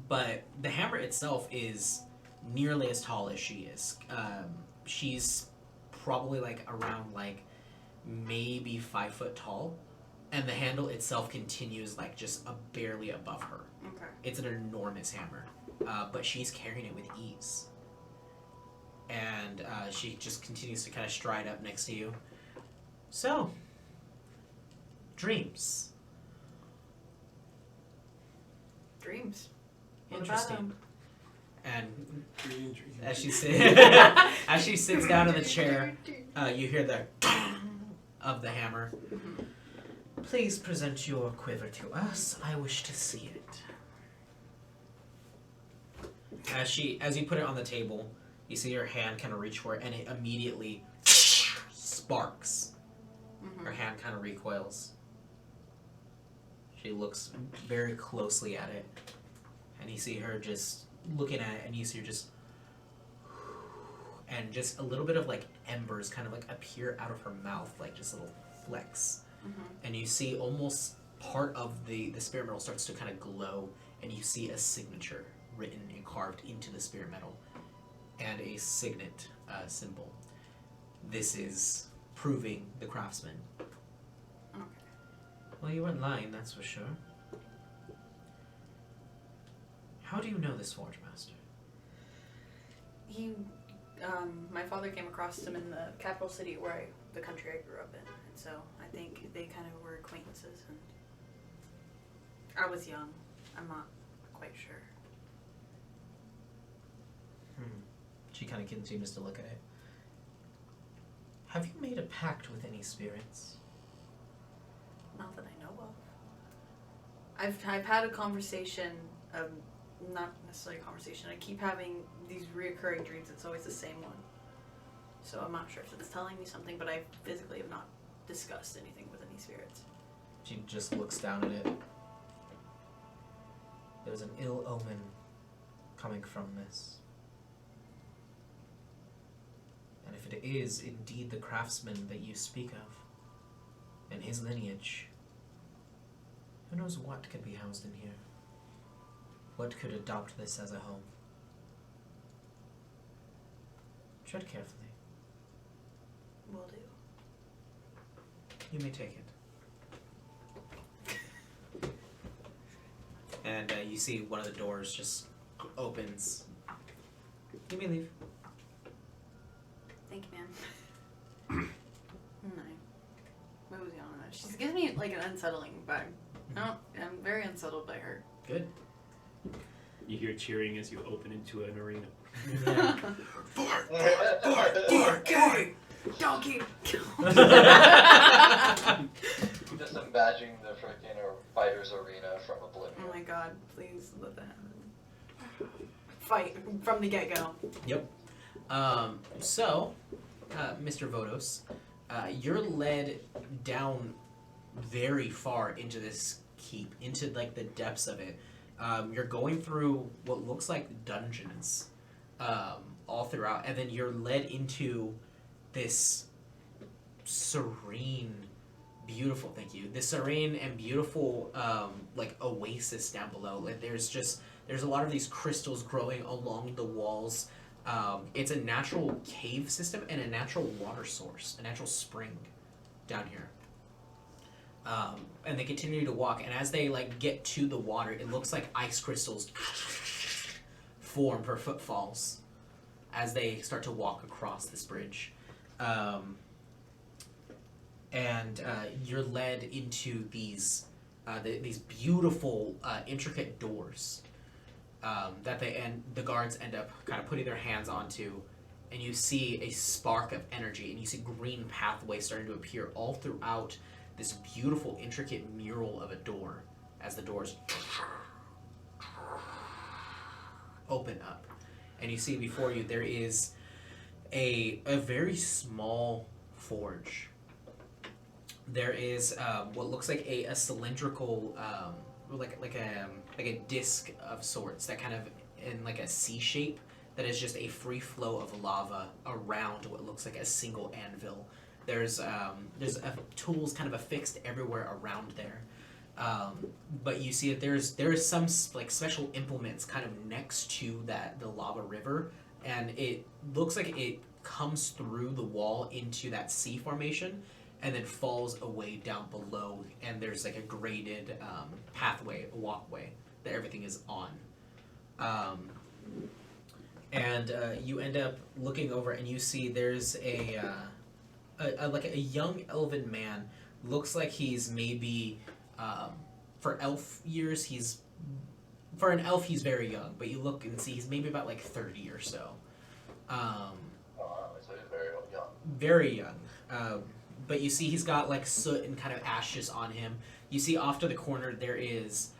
But the hammer itself is nearly as tall as she is. She's probably like around like maybe 5 foot tall, and the handle itself continues like just barely above her. Okay. It's an enormous hammer, but she's carrying it with ease. And she just continues to kind of stride up next to you. So, Dreams. Dreams. What about Interesting. them? And Dream. as she as she sits down in the chair, you hear the of the hammer. Please present your quiver to us. I wish to see it. As you put it on the table, you see her hand kind of reach for it, and it immediately sparks. Her hand kind of recoils. She looks very closely at it, and you see her just looking at it, and you see her just, and just a little bit of like embers kind of like appear out of her mouth, like just little flecks. And you see almost part of the spirit metal starts to kind of glow, and you see a signature written and carved into the spirit metal, and a signet symbol. This is proving the craftsman. Okay. Well, you weren't lying, that's for sure. How do you know this Forge Master? He, my father came across him in the capital city the country I grew up in, and so I think they kind of were acquaintances, and I was young. I'm not quite sure. She kind of continues to look at it. Have you made a pact with any spirits? Not that I know of. I've had a conversation, not necessarily a conversation. I keep having these reoccurring dreams. It's always the same one. So I'm not sure if it's telling me something, but I physically have not discussed anything with any spirits. She just looks down at it. There's an ill omen coming from this. And if it is indeed the craftsman that you speak of, and his lineage, who knows what could be housed in here? What could adopt this as a home? Tread carefully. Will do. You may take it. And you see one of the doors just opens. You may leave. Thank you, man. No. What was on that? She gives me like an unsettling vibe. No, I'm very unsettled by her. Good. You hear cheering as you open into an arena. Yeah. DK! Donkey! Just imagining the freaking fighters arena from Oblivion. Oh my god, please let that happen. Fight from the get-go. Yep. So, Mr. Vodos, you're led down very far into this keep, into like the depths of it. You're going through what looks like dungeons, all throughout, and then you're led into this serene, beautiful, this serene and beautiful, like oasis down below. Like there's a lot of these crystals growing along the walls. It's a natural cave system and a natural water source, a natural spring down here. And they continue to walk, and as they like get to the water, it looks like ice crystals form for footfalls as they start to walk across this bridge. And you're led into these beautiful, intricate doors. That the guards end up kind of putting their hands onto, and you see a spark of energy, and you see green pathways starting to appear all throughout this beautiful, intricate mural of a door as the doors open up, and you see before you there is a very small forge. There is what looks like a cylindrical, like a disc of sorts that kind of in like a C shape that is just a free flow of lava around what looks like a single anvil. There's tools kind of affixed everywhere around there, but you see that there's some like special implements kind of next to the lava river, and it looks like it comes through the wall into that C formation, and then falls away down below, and there's like a graded pathway, a walkway that everything is on. And you end up looking over, and you see there's like a young elven man looks like he's maybe for elf years for an elf he's very young, but you look and see he's maybe about like 30 or so. Oh, so he's very young. Very young. But you see he's got like soot and kind of ashes on him. You see off to the corner there is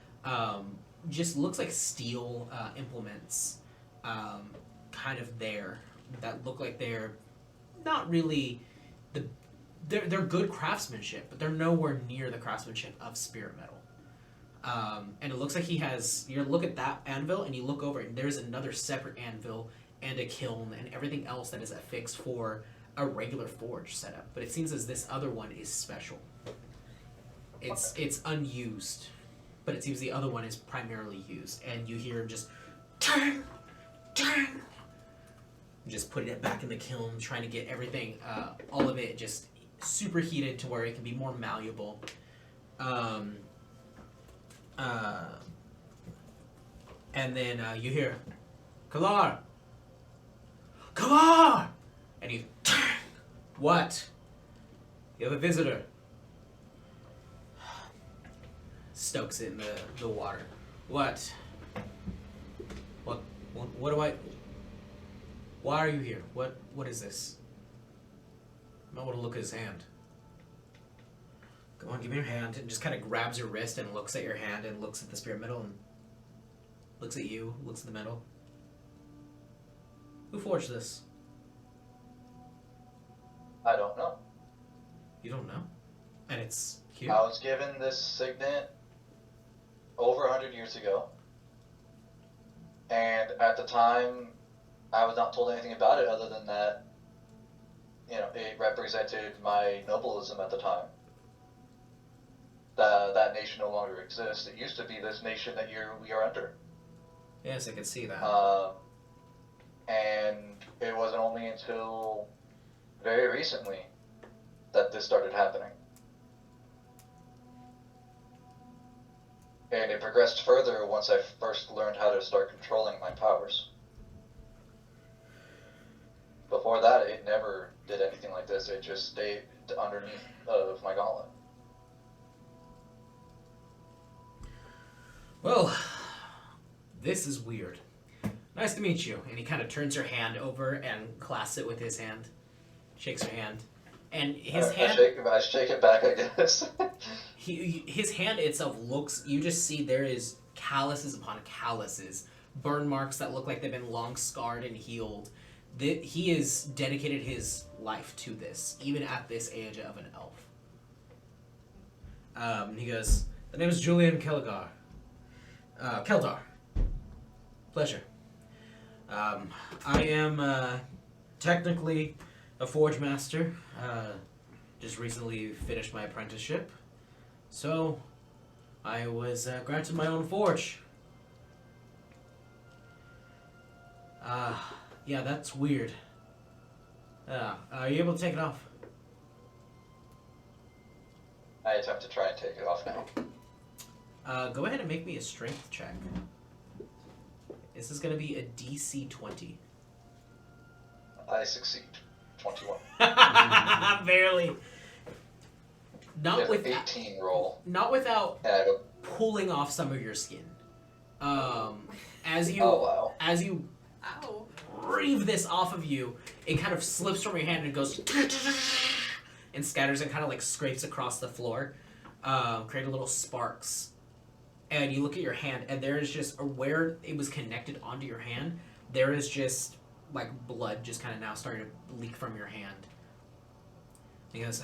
just looks like steel implements kind of there that look like they're not really they're good craftsmanship, but they're nowhere near the craftsmanship of spirit metal. And it looks like he has, you look at that anvil and you look over and there's another separate anvil and a kiln and everything else that is affixed for a regular forge setup. But it seems as this other one is special. It's unused, but it seems the other one is primarily used. And you hear him just, turn, just putting it back in the kiln, trying to get everything, all of it just superheated to where it can be more malleable. And then you hear, Kalar! Kalar! And you, what? You have a visitor. Stokes it in the water. What do I... Why are you here? What is this? I might want to look at his hand. Come on, give me your hand. And just kind of grabs your wrist and looks at your hand and looks at the spirit metal and looks at you, looks at the metal. Who forged this? I don't know. You don't know? And it's here? I was given this signet over 100 years ago. And at the time, I was not told anything about it other than that, you know, it represented my nobilism at the time. That nation no longer exists. It used to be this nation that we are under. Yes, I can see that. And it wasn't only until very recently that this started happening. And it progressed further once I first learned how to start controlling my powers. Before that, it never did anything like this. It just stayed underneath of my gauntlet. Well, this is weird. Nice to meet you. And he kind of turns your hand over and clasps it with his hand. Shakes your hand. And his hand... I shake it back, I guess. His hand itself looks... You just see there is calluses upon calluses. Burn marks that look like they've been long scarred and healed. He has dedicated his life to this, even at this age of an elf. He goes, the name is Julian Keldar. Pleasure. I am technically a forge master. Just recently finished my apprenticeship. So, I was granted my own forge. Yeah, that's weird. Are you able to take it off? I attempt to try and take it off now. Go ahead and make me a strength check. This is going to be a DC 20. I succeed. 21. Barely. Not with 18 roll. Not without And I go, pulling off some of your skin. As you oh wow. Ow. Reeve this off of you, it kind of slips from your hand and goes and scatters and kind of like scrapes across the floor, create little sparks. And you look at your hand, and there is just, or where it was connected onto your hand, there is just like blood just kind of now starting to leak from your hand. He goes,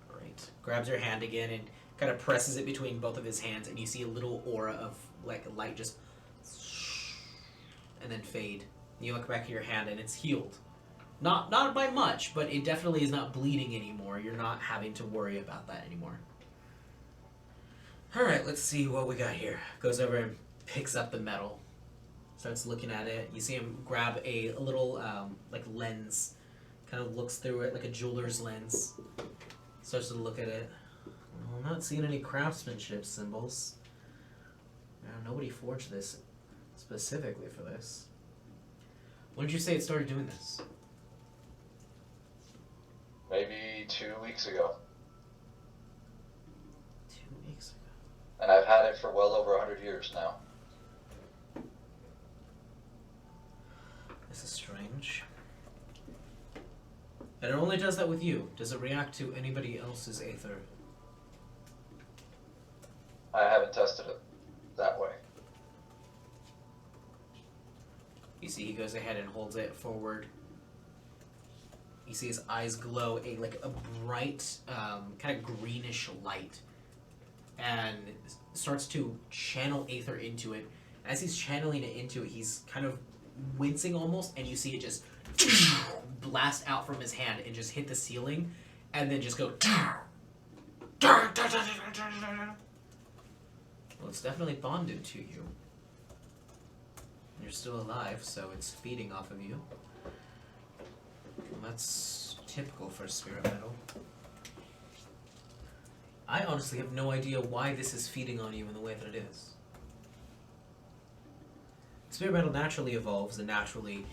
great. Grabs your hand again and kind of presses it between both of his hands, and you see a little aura of like light just and then fade. You look back at your hand and it's healed. Not by much, but it definitely is not bleeding anymore. You're not having to worry about that anymore. Alright, let's see what we got here. Goes over and picks up the metal. Starts looking at it. You see him grab a little like lens. Kind of looks through it like a jeweler's lens. Starts to look at it. Well, I'm not seeing any craftsmanship symbols. Nobody forged this specifically for this. When did you say it started doing this? Maybe 2 weeks ago. And I've had it for well over 100 years now. This is strange. And it only does that with you. Does it react to anybody else's aether? I haven't tested it that way. You see, he goes ahead and holds it forward. You see his eyes glow like a bright, kind of greenish light, and starts to channel aether into it. As he's channeling it into it, he's kind of wincing almost, and you see it just blast out from his hand and just hit the ceiling, and then just go. Well, it's definitely bonded to you. You're still alive, so it's feeding off of you. Well, that's typical for spirit metal. I honestly have no idea why this is feeding on you in the way that it is. Spirit metal naturally evolves and naturally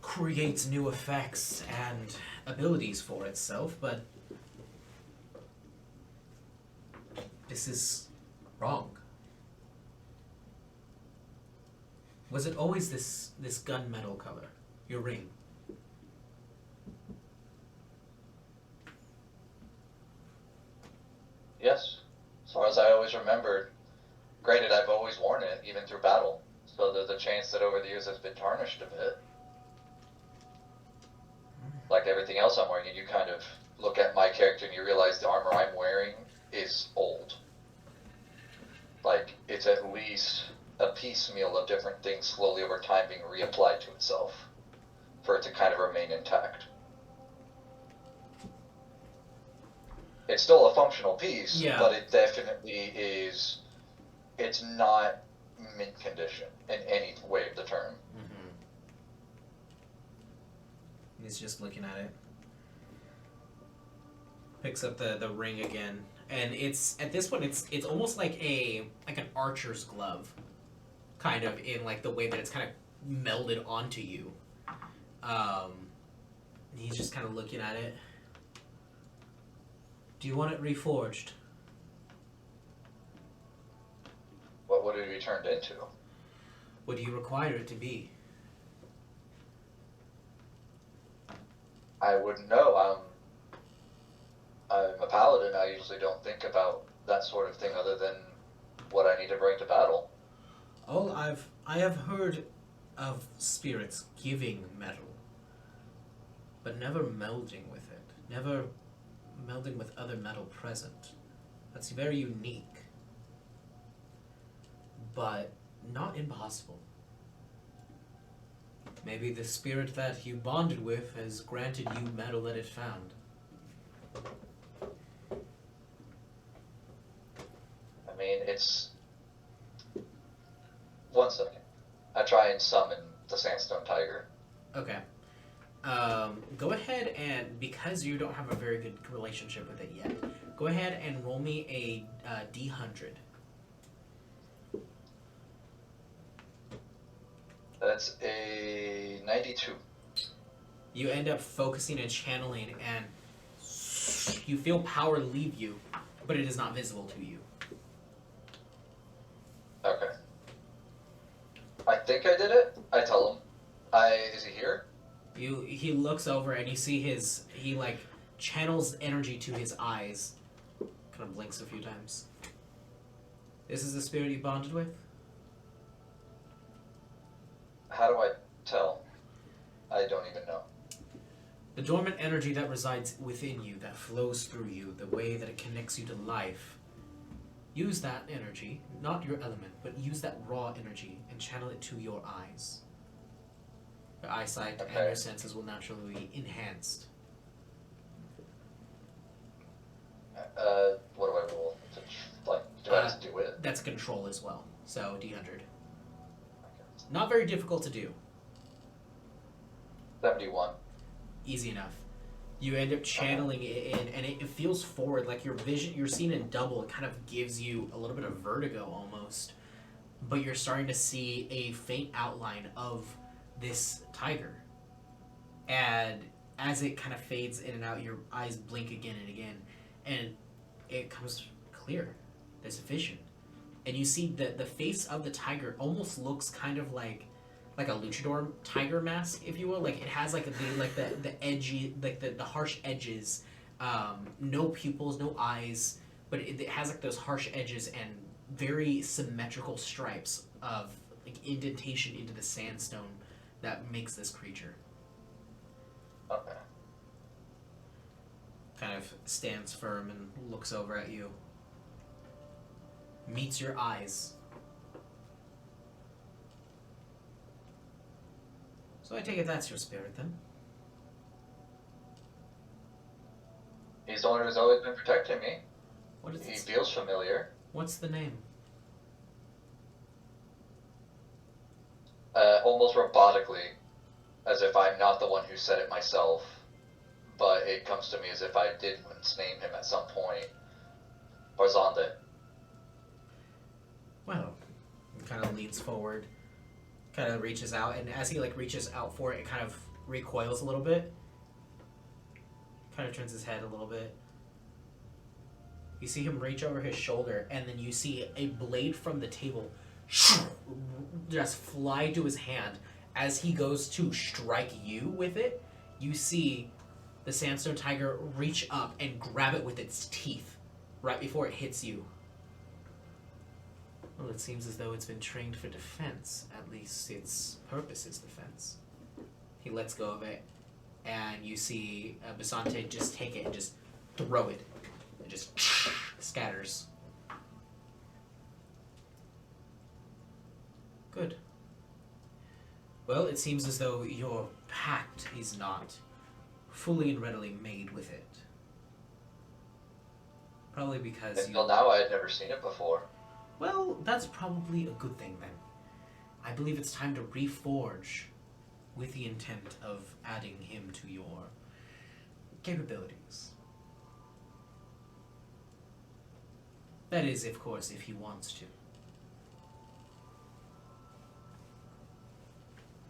creates new effects and abilities for itself, but this is wrong. Was it always this gunmetal color? Your ring? Yes. As far as I always remembered. Granted, I've always worn it, even through battle. So there's a chance that over the years it's been tarnished a bit. Like everything else I'm wearing, and you kind of look at my character and you realize the armor I'm wearing is old. Like, it's at least a piecemeal of different things slowly over time being reapplied to itself for it to kind of remain intact. It's still a functional piece, Yeah. but it definitely is. It's not mint condition in any way of the term. Mm-hmm. He's just looking at it. Picks up the ring again, and it's at this point it's almost like an archer's glove, kind of in like the way that it's kind of melded onto you. He's just kind of looking at it. Do you want it reforged? What would it be turned into? What do you require it to be? I wouldn't know. I'm a paladin. I usually don't think about that sort of thing other than what I need to bring to battle. Oh, I have heard of spirits giving metal, but never melding with it. Never melding with other metal present. That's very unique, but not impossible. Maybe the spirit that you bonded with has granted you metal that it found. I mean, it's... One second. I try and summon the Sandstone Tiger. Okay. Go ahead and, because you don't have a very good relationship with it yet, go ahead and roll me a D100. That's a 92. You end up focusing and channeling, and you feel power leave you, but it is not visible to you. Okay. I think I did it. I tell him. Is he here? He looks over and you see he like channels energy to his eyes. Kind of blinks a few times. This is the spirit you bonded with? How do I tell? I don't even know. The dormant energy that resides within you, that flows through you, the way that it connects you to life. Use that energy, not your element, but use that raw energy and channel it to your eyes. Your eyesight and your senses will naturally be enhanced. What do I roll? Do I just do it? That's control as well, so D100. Not very difficult to do. 71. Easy enough. You end up channeling it in, and it feels forward, like your vision, you're seeing in double. It kind of gives you a little bit of vertigo almost, but you're starting to see a faint outline of this tiger. And as it kind of fades in and out, your eyes blink again and again, and it comes clear. there's a vision. And you see the face of the tiger almost looks kind of like a luchador tiger mask, if you will. Like it has like the edgy, like the harsh edges, no pupils, no eyes, but it has like those harsh edges and very symmetrical stripes of like indentation into the sandstone that makes this creature. Okay. Kind of stands firm and looks over at you. Meets your eyes. So I take it that's your spirit then. He's the one who's always been protecting me. What is He it? feels familiar. What's the name? Almost robotically, as if I'm not the one who said it myself, but it comes to me as if I did once name him at some point. Barzande. Well, he kind of leans forward, kind of reaches out, and as he like reaches out for it, it kind of recoils a little bit. Kind of turns his head a little bit. You see him reach over his shoulder, and then you see a blade from the table just fly to his hand. As he goes to strike you with it, you see the sandstone tiger reach up and grab it with its teeth right before it hits you. Well, it seems as though it's been trained for defense. At least its purpose is defense. He lets go of it, and you see Basante just take it and just throw it. It just scatters. Good. Well, it seems as though your pact is not fully and readily made with it. Probably because Until now, I had never seen it before. Well, that's probably a good thing then. I believe it's time to reforge with the intent of adding him to your capabilities. That is, of course, if he wants to.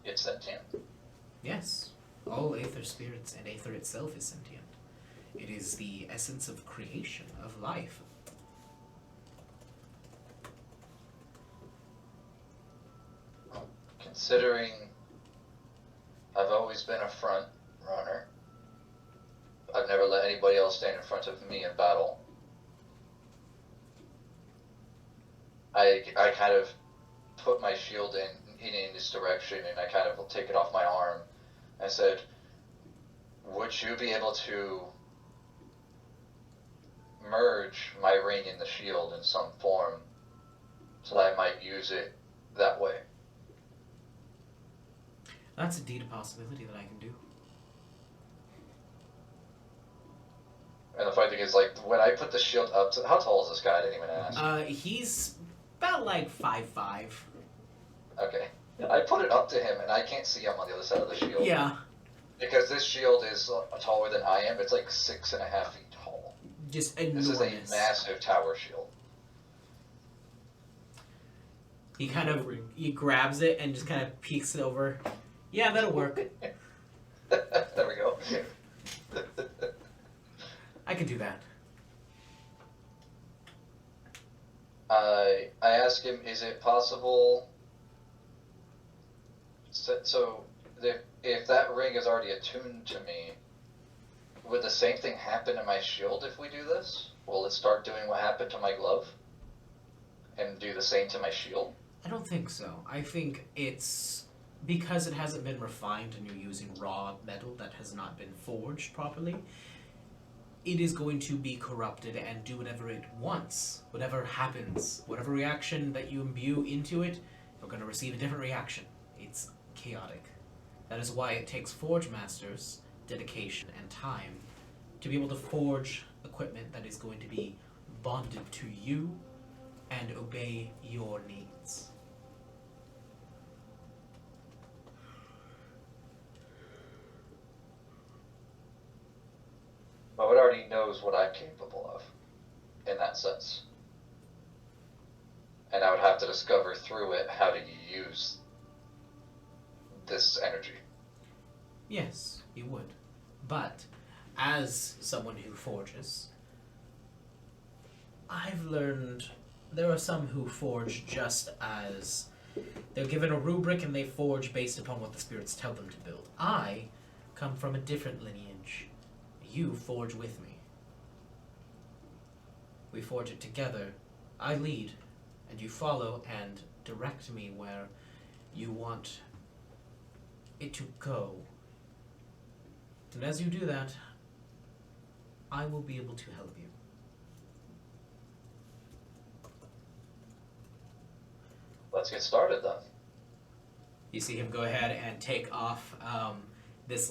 It's sentient. Yes, all Aether spirits and Aether itself is sentient. It is the essence of creation, of life. Considering I've always been a front runner, I've never let anybody else stand in front of me in battle. I kind of put my shield in this direction, and I kind of take it off my arm. I said, would you be able to merge my ring in the shield in some form so that I might use it that way? That's indeed a possibility that I can do. And the funny thing is, like, when I put the shield up to... How tall is this guy? I didn't even ask. He's about like 5'5". Okay. I put it up to him, and I can't see him on the other side of the shield. Yeah. Because this shield is taller than I am. It's like 6.5 feet tall. Just enormous. This is a massive tower shield. He grabs it and just kind of peeks it over. Yeah, that'll work. There we go. I can do that. I asked him, is it possible... So if that ring is already attuned to me, would the same thing happen to my shield if we do this? Will it start doing what happened to my glove? And do the same to my shield? I don't think so. I think it's because it hasn't been refined and you're using raw metal that has not been forged properly. It is going to be corrupted and do whatever it wants. Whatever happens, whatever reaction that you imbue into it, you're going to receive a different reaction. It's chaotic. That is why it takes Forge Masters dedication and time to be able to forge equipment that is going to be bonded to you and obey your needs. But it already knows what I'm capable of, in that sense. And I would have to discover through it how to use this energy. Yes, you would. But, as someone who forges, I've learned there are some who forge just as they're given a rubric and they forge based upon what the spirits tell them to build. I come from a different lineage. You forge with me. We forge it together. I lead, and you follow and direct me where you want it to go. And as you do that, I will be able to help you. Let's get started then. You see him go ahead and take off this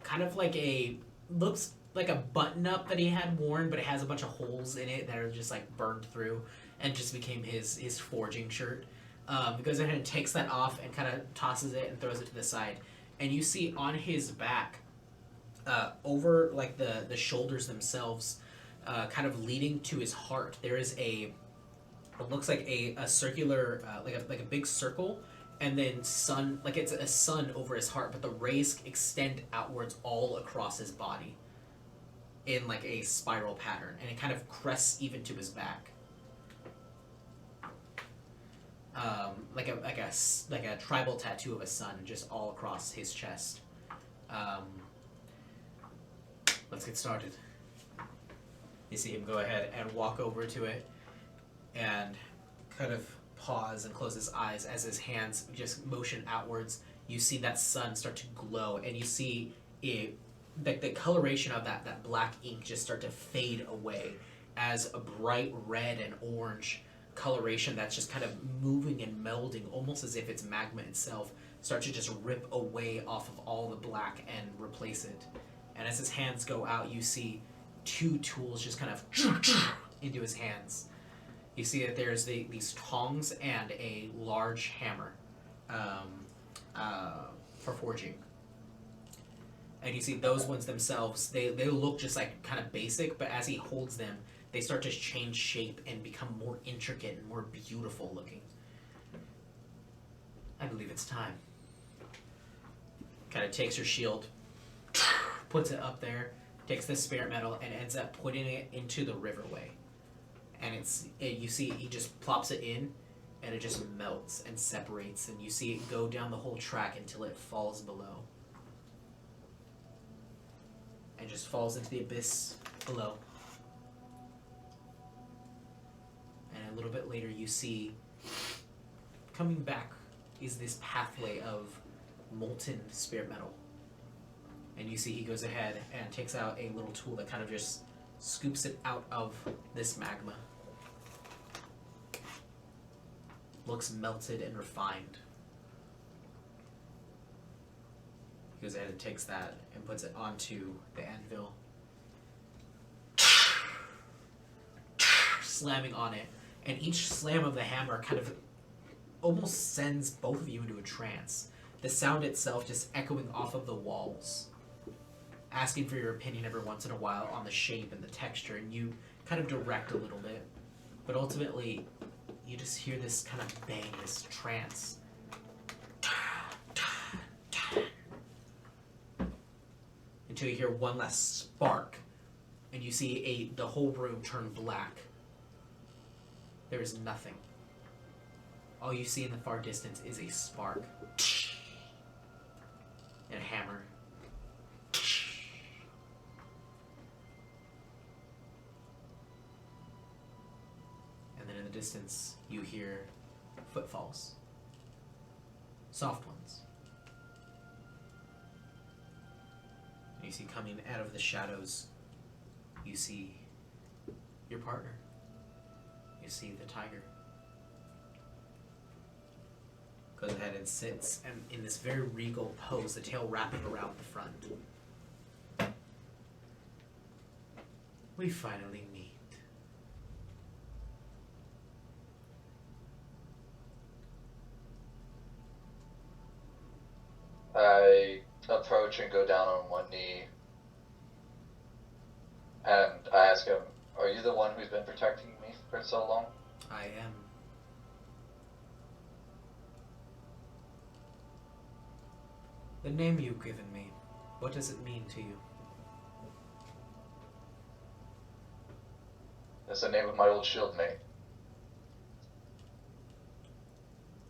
kind of like a, looks like a button up that he had worn, but it has a bunch of holes in it that are just like burned through and just became his forging shirt. He goes ahead and takes that off and kind of tosses it and throws it to the side. And you see on his back, over like the shoulders themselves, kind of leading to his heart, there is it looks like a circular, like a big circle, and then sun, like it's a sun over his heart, but the rays extend outwards all across his body in like a spiral pattern, and it kind of crests even to his back. Like a tribal tattoo of a sun just all across his chest. Let's get started. You see him go ahead and walk over to it and kind of pause and close his eyes as his hands just motion outwards. You see that sun start to glow, and you see it, the coloration of that black ink just start to fade away as a bright red and orange coloration that's just kind of moving and melding, almost as if it's magma itself, start to just rip away off of all the black and replace it. And as his hands go out, you see two tools just kind of into his hands. You see that there's these tongs and a large hammer for forging. And you see those ones themselves, they look just like kind of basic, but as he holds them, they start to change shape and become more intricate and more beautiful looking. I believe it's time. Kind of takes your shield, puts it up there, takes the spirit metal, and ends up putting it into the riverway. And you see he just plops it in, and it just melts and separates, and you see it go down the whole track until it falls below. And just falls into the abyss below. And a little bit later you see, coming back is this pathway of molten spirit metal. And you see he goes ahead and takes out a little tool that kind of just scoops it out of this magma. Looks melted and refined. He goes ahead and takes that and puts it onto the anvil. Slamming on it. And each slam of the hammer kind of almost sends both of you into a trance. The sound itself just echoing off of the walls. Asking for your opinion every once in a while on the shape and the texture, and you kind of direct a little bit. But ultimately, you just hear this kind of bang, this trance. Until you hear one last spark, and you see the whole room turn black. There is nothing. All you see in the far distance is a spark. And a hammer. And then in the distance, you hear footfalls. Soft ones. You see coming out of the shadows, you see your partner. You see the tiger. Goes ahead and sits and in this very regal pose, the tail wrapping around the front. We finally meet. I approach and go down on one knee, and I ask him, "Are you the one who's been protecting me for so long?" I am. The name you've given me, what does it mean to you? It's the name of my old shield mate.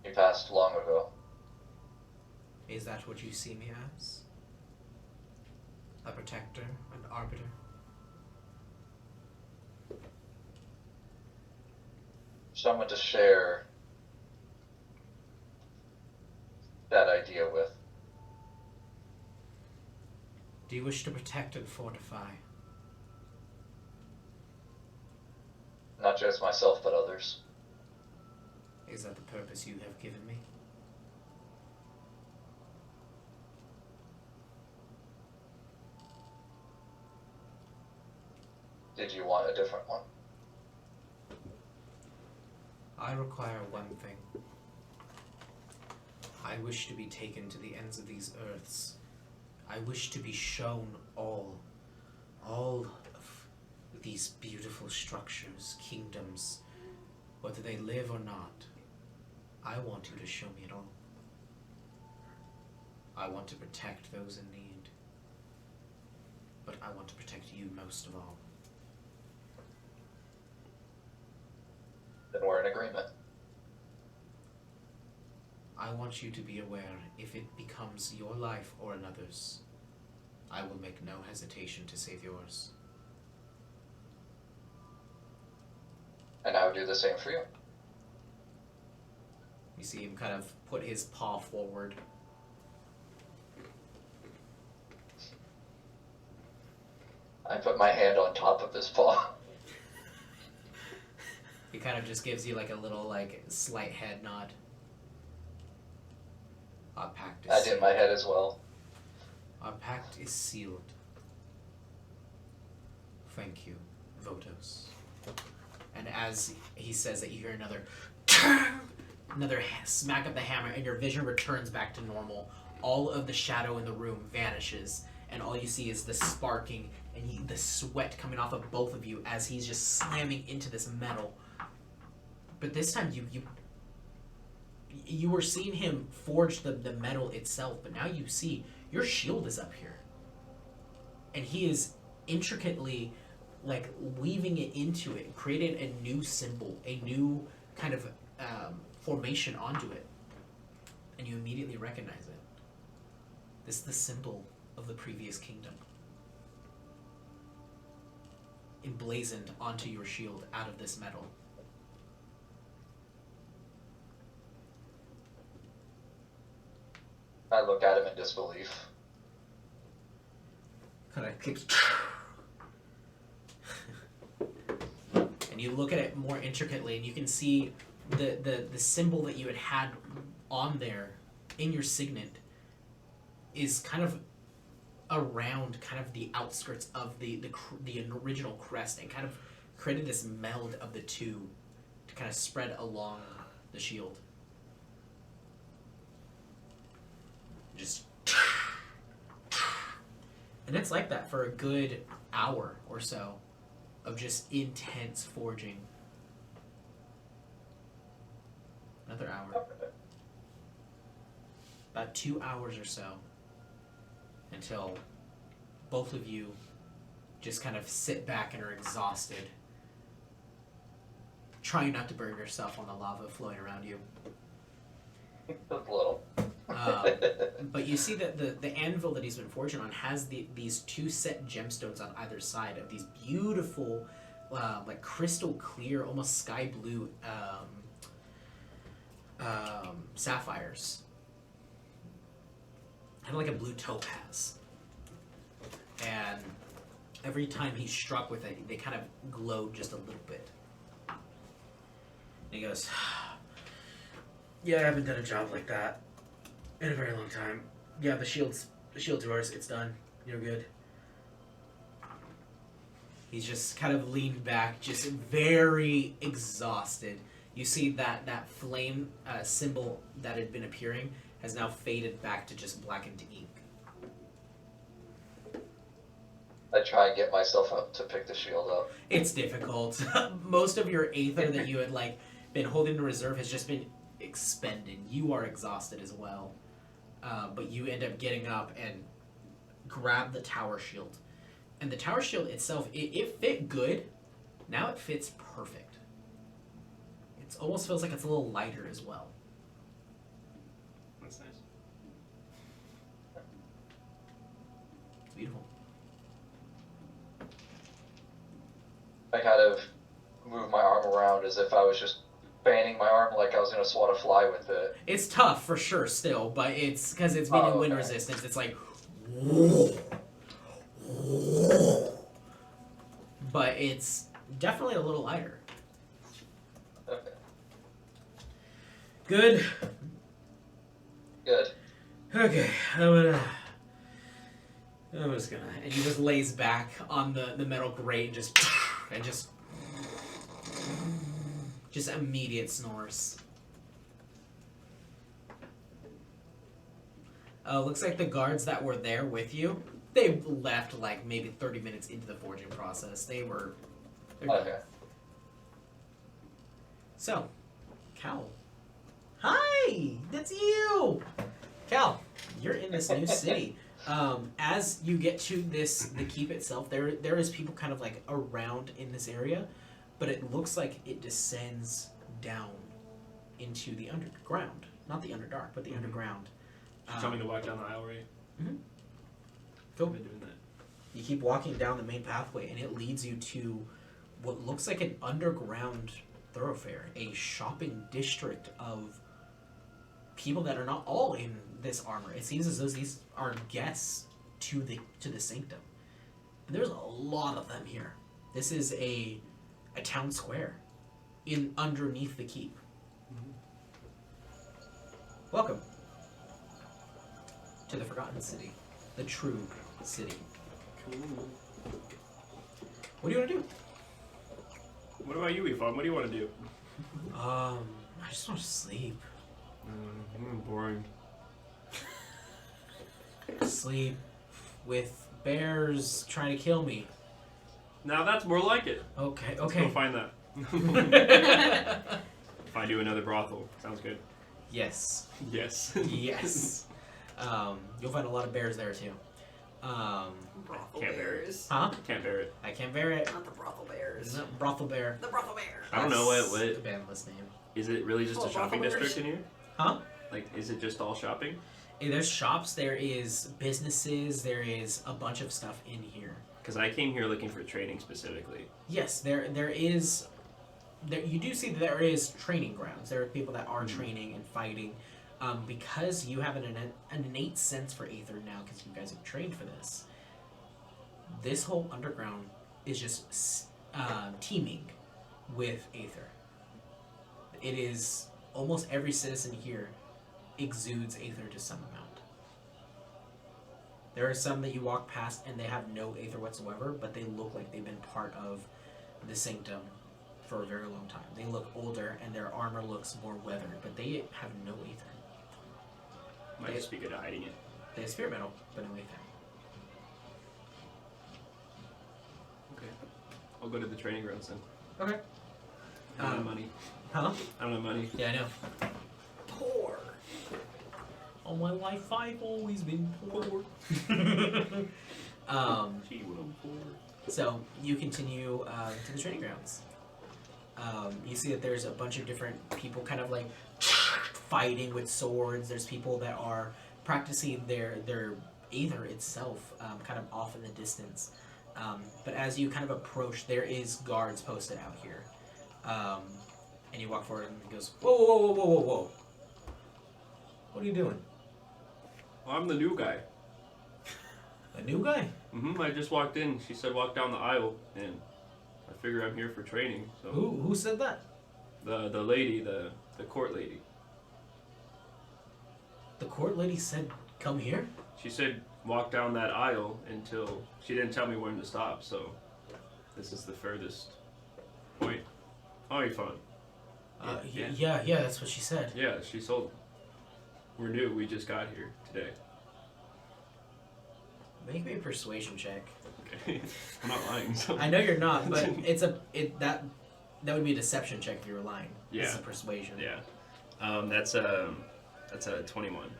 He passed long ago. Is that what you see me as? A protector, an arbiter? Someone to share that idea with. Do you wish to protect and fortify? Not just myself, but others. Is that the purpose you have given me? Did you want a different one? I require one thing. I wish to be taken to the ends of these earths. I wish to be shown all of these beautiful structures, kingdoms, whether they live or not. I want you to show me it all. I want to protect those in need, but I want to protect you most of all. Then we're in agreement. I want you to be aware, if it becomes your life or another's, I will make no hesitation to save yours. And I would do the same for you. You see him kind of put his paw forward. I put my hand on top of his paw. He kind of just gives you like a little like slight head nod. Our pact is I did sealed. my head as well. Our pact is sealed. Thank you, Votos. And as he says that, you hear another smack of the hammer, and your vision returns back to normal. All of the shadow in the room vanishes, and all you see is the sparking and the sweat coming off of both of you as he's just slamming into this metal. But this time you were seeing him forge the metal itself, but now you see your shield is up here. And he is intricately like weaving it into it, created a new symbol, a new kind of formation onto it. And you immediately recognize it. This is the symbol of the previous kingdom, emblazoned onto your shield out of this metal. I look at him in disbelief. Kind of keeps. And you look at it more intricately, and you can see the symbol that you had on there in your signet is kind of around kind of the outskirts of the original crest, and kind of created this meld of the two to kind of spread along the shield. Just, and it's like that for a good hour or so of just intense forging. Another hour. About 2 hours or so until both of you just kind of sit back and are exhausted, trying not to burn yourself on the lava flowing around you. A little. But you see that the anvil that he's been forging on has these two set gemstones on either side of these beautiful, like crystal clear, almost sky blue sapphires. Kind of like a blue topaz. And every time he struck with it, they kind of glowed just a little bit. And he goes, "Yeah, I haven't done a job like that in a very long time. Yeah, the shield's yours. It's done. You're good." He's just kind of leaned back, just very exhausted. You see that flame symbol that had been appearing has now faded back to just blackened ink. I try and get myself up to pick the shield up. It's difficult. Most of your aether that you had been holding in reserve has just been expended. You are exhausted as well. But you end up getting up and grab the tower shield. And the tower shield itself, it fit good. Now it fits perfect. It almost feels like it's a little lighter as well. That's nice. It's beautiful. I kind of move my arm around as if I was just fanning my arm like I was gonna swat a fly with it. It's tough for sure still, but it's because it's been in wind okay. resistance. It's like, but it's definitely a little lighter. Okay. Good. Good. Okay, I'm just gonna, and he just lays back on the metal grate and just immediate snores. Looks like the guards that were there with you, they left like maybe 30 minutes into the forging process. They're done. Okay. So, Cal. Hi, that's you. Cal, you're in this new city. As you get to the keep itself, there is people kind of like around in this area, but it looks like it descends down into the underground. Not the underdark, but the underground. She's telling me to walk down the aisle, right? Go. I've been doing that. You keep walking down the main pathway, and it leads you to what looks like an underground thoroughfare, a shopping district of people that are not all in this armor. It seems as though these are guests to the sanctum. And there's a lot of them here. This is a town square in underneath the keep. Welcome to the Forgotten City, the true city. Cool. What do you want to do? What about you, Ifan? What do you want to do? I just want to sleep. Boring. Sleep with bears trying to kill me. Now that's more like it. Okay, Let's okay. go find that. Find you another brothel. Sounds good. Yes. Yes. Yes. You'll find a lot of bears there too. Brothel Can't bear it. bears. Huh? Can't bear it. I can't bear it. Not the brothel bears. No, brothel bear. The brothel bear. I don't know That's what a bandless name. is it really just Oh, a shopping brothel bears? district in here? Huh? Like, is it just all shopping? Hey, there's shops, there is businesses, there is a bunch of stuff in here. Because I came here looking for training specifically. Yes, there is. You do see that there is training grounds. There are people that are training and fighting. Because you have an innate sense for Aether now, because you guys have trained for this. This whole underground is just teeming with Aether. It is almost every citizen here exudes Aether to some amount. There are some that you walk past and they have no Aether whatsoever, but they look like they've been part of the sanctum for a very long time. They look older and their armor looks more weathered, but they have no Aether. Might just be good at hiding it. They have spirit metal, but no Aether. Okay. I'll go to the training grounds then. Okay. I don't have money. Huh? I don't have money. Yeah, I know. Poor. All my life I've always been poor. Gee, what I'm poor. So you continue to the training grounds. You see that there's a bunch of different people kind of like fighting with swords. There's people that are practicing their Aether itself kind of off in the distance. But as you kind of approach, there is guards posted out here. And you walk forward and he goes, whoa, whoa, whoa, whoa, whoa, whoa. What are you doing? Well, I'm the new guy. A new guy? I just walked in. She said walk down the aisle, and I figure I'm here for training. So Who said that? the lady, the court lady. The court lady said, come here? She said walk down that aisle until she didn't tell me when to stop. So this is the furthest point. Oh, you're fun. Yeah, that's what she said. Yeah, she sold. We're new. We just got here today. Make me a persuasion check. Okay, I'm not lying. So. I know you're not, but that would be a deception check if you were lying. This is Yeah. a persuasion. Yeah, that's a 21.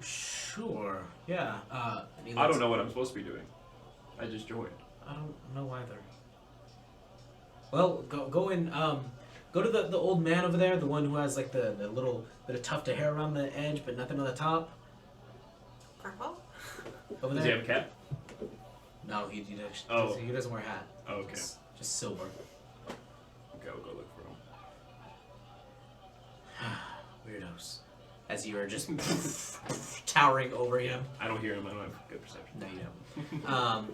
Sure. Yeah. I don't know what I'm supposed to be doing. I just joined. I don't know either. Well, go in. Go to the old man over there, the one who has like the little bit of tuft of hair around the edge, but nothing on the top. Grandpa? Over Does there. he have a cap? No, he doesn't. Oh. He doesn't wear a hat. Oh, okay. It's just silver. Okay, I'll go look for him. Weirdos. As you are just towering over him. I don't hear him. I don't have good perception. No, you don't.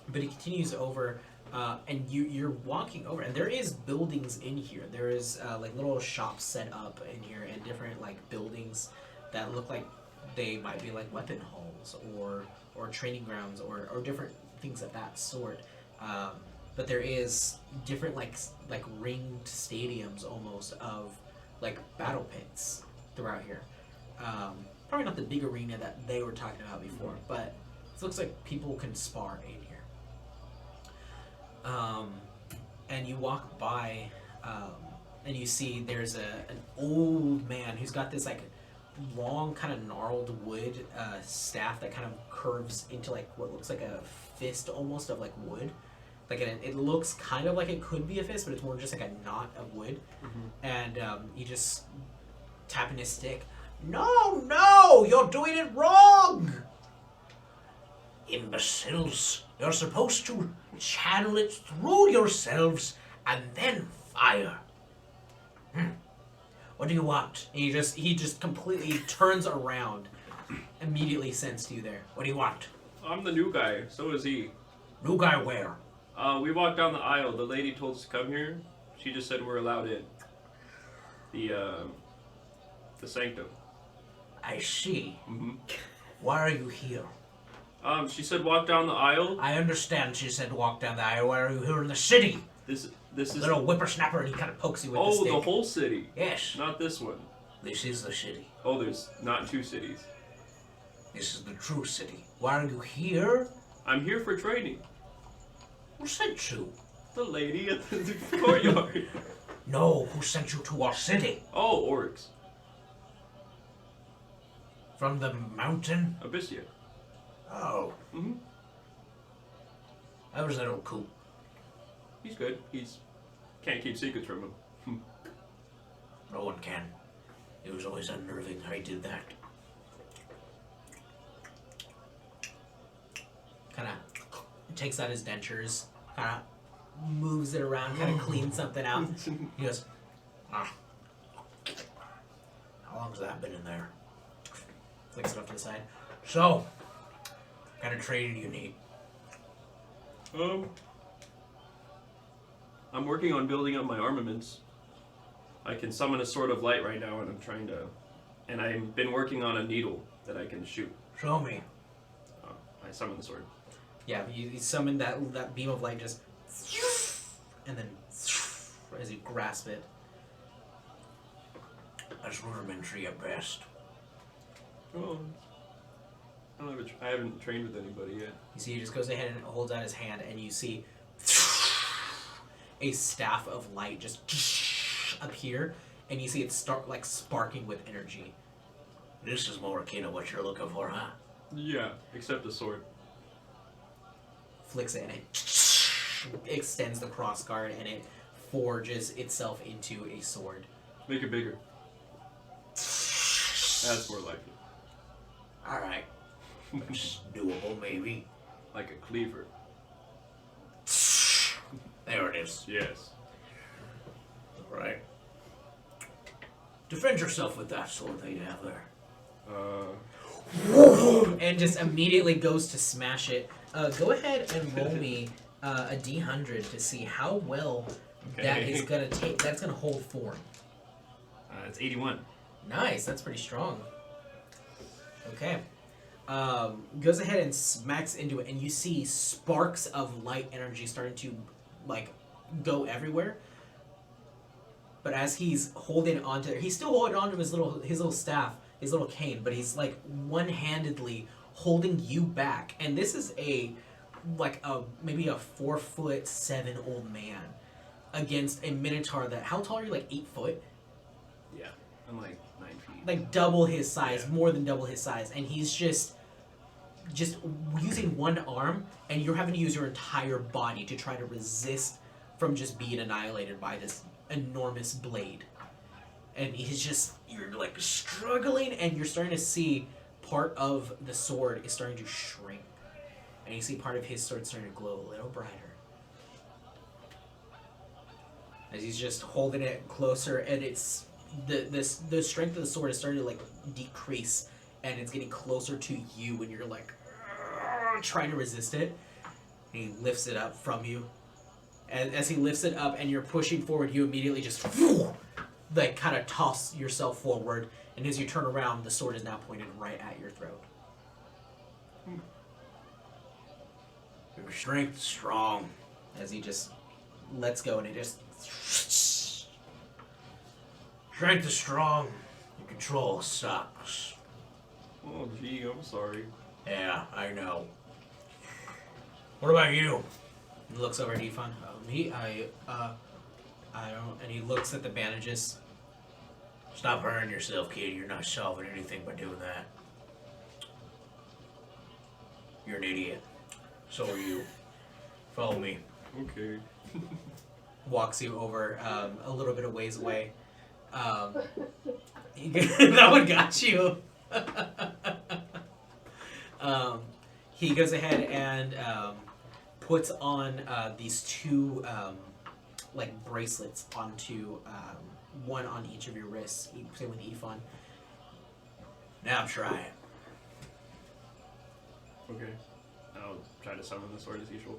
But he continues over, and you're walking over, and there is buildings in here. There is like little shops set up in here, and different like buildings that look like they might be like weapon halls or training grounds or different things of that sort. But there is different like ringed stadiums almost of like battle pits throughout here. Probably not the big arena that they were talking about before, but it looks like people can spar in here. And you walk by, and you see there's an old man who's got this like long kind of gnarled wood staff that kind of curves into like what looks like a fist almost of like wood. Like it looks kind of like it could be a fist, but it's more just like a knot of wood. And he just tapping his stick. No, you're doing it wrong! Imbeciles, you're supposed to channel it through yourselves and then fire. What do you want? And he just completely turns around, immediately sends to you there. What do you want? I'm the new guy. So is he. New guy where? We walked down the aisle. The lady told us to come here. She just said we're allowed in. The sanctum. I see. Mm-hmm. Why are you here? She said walk down the aisle. I understand she said walk down the aisle. Why are you here in the city? This is. Little whippersnapper, and he kind of pokes you with the stick. Oh, the whole city. Yes. Not this one. This is the city. Oh, there's not two cities. This is the true city. Why are you here? I'm here for training. Who sent you? The lady at the courtyard. No, who sent you to our city? Oh, orcs. From the mountain? Abyssia. Oh. Mm-hmm. How was that old coot? He's good. Can't keep secrets from him. No one can. It was always unnerving how he did that. Kind of takes out his dentures, kind of moves it around, kind of cleans something out. He goes, how long's that been in there? Flicks it off to the side. So, what kind of training do you need? I'm working on building up my armaments. I can summon a sword of light right now, and and I've been working on a needle that I can shoot. Show me. I summon the sword. Yeah, you summon that beam of light just, and then as you grasp it. That's rudimentary at best. Oh, I haven't trained with anybody yet. You see, he just goes ahead and holds out his hand, and you see a staff of light just appear, and you see it start like sparking with energy. This is more akin to what you're looking for, huh? Yeah, except the sword. Flicks it, and it extends the crossguard, and it forges itself into a sword. Make it bigger. That's more likely. All right, that's doable, maybe. Like a cleaver. There it is. Yes. All right. Defend yourself with that sword that you have there. And just immediately goes to smash it. Go ahead and roll me a d100 to see how well that is gonna take. That's gonna hold form. It's 81. Nice. That's pretty strong. Okay. Goes ahead and smacks into it, and you see sparks of light energy starting to like go everywhere. But as he's holding onto, he's still holding onto his little staff, his little cane, but he's like one-handedly holding you back. And this is maybe a 4'7" old man against a minotaur that, how tall are you? Like 8 foot? Yeah, I'm like 9 feet. Like double his size, Yeah. more than double his size, and he's just using one arm, and you're having to use your entire body to try to resist from just being annihilated by this enormous blade. And you're like struggling, and you're starting to see part of the sword is starting to shrink. And you see part of his sword starting to glow a little brighter. As he's just holding it closer, and it's the strength of the sword is starting to like decrease, and it's getting closer to you when you're like trying to resist it. And he lifts it up from you. And as he lifts it up and you're pushing forward, you immediately just like kind of toss yourself forward, and as you turn around, the sword is now pointed right at your throat. Your strength is strong. As he just lets go, and it just strength is strong. Your control sucks. Oh, gee, I'm sorry. Yeah, I know. What about you? He looks over at Ifan. I don't. And he looks at the bandages. Stop hurting yourself, kid. You're not solving anything by doing that. You're an idiot. So are you. Follow me. Okay. Walks you over a little bit of ways away. That one got you. He goes ahead and puts on these two like bracelets onto one on each of your wrists. Same with Ifan. Now try it. Okay. I'll try to summon the sword as usual.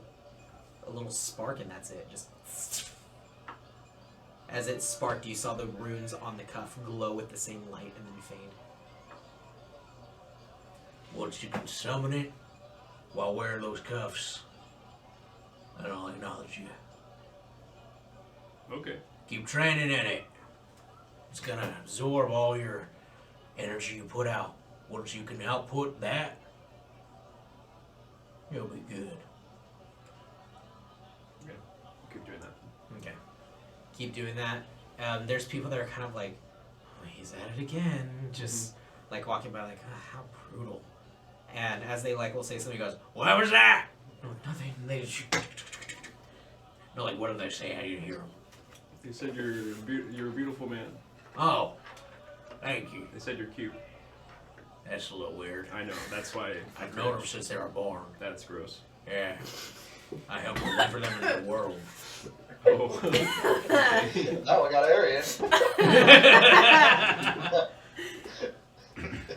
A little spark, and that's it. Just as it sparked, you saw the runes on the cuff glow with the same light and then fade. Once you can summon it while wearing those cuffs, then I'll acknowledge you. Okay. Keep training in it. It's gonna absorb all your energy you put out. Once you can output that, you'll be good. Okay. Keep doing that. Okay. Keep doing that. There's people that are kind of like, oh, he's at it again. Just like walking by like, how brutal. And as they like will say something, he goes, what was that? No, nothing. They just... No, like, what did they say? I didn't hear them. They said you're a beautiful man. Oh, thank you. They said you're cute. That's a little weird. I know. That's why I've known them since they were born. That's gross. Yeah. I helped deliver them into the world. Oh. Now we got Arian.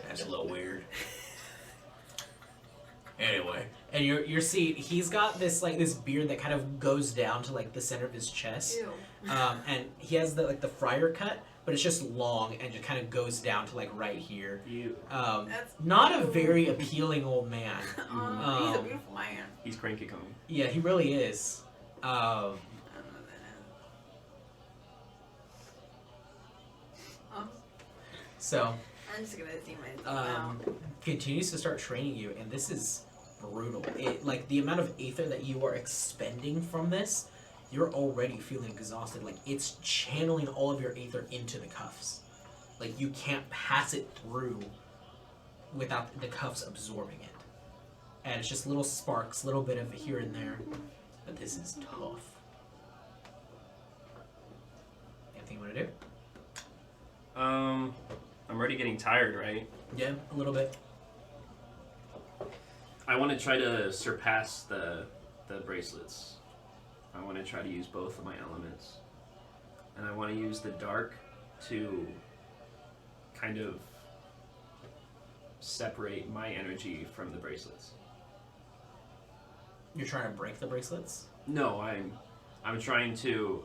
That's a little weird. Anyway, and you're seeing he's got this like this beard that kind of goes down to like the center of his chest. Ew. And he has the like the friar cut, but it's just long and just kind of goes down to like right here. You. That's Not a very appealing old man. he's a beautiful man. He's cranky Kong. Yeah, he really is. I don't know what that is. So I'm just gonna see myself now. continues to start training you, and this is brutal. It like the amount of aether that you are expending from this, you're already feeling exhausted. Like it's channeling all of your aether into the cuffs. Like you can't pass it through without the cuffs absorbing it. And it's just little sparks, little bit of here and there. But this is tough. Anything you want to do? I'm already getting tired, right? Yeah, a little bit. I want to try to surpass the bracelets. I want to try to use both of my elements. And I want to use the dark to kind of separate my energy from the bracelets. You're trying to break the bracelets? No, I'm trying to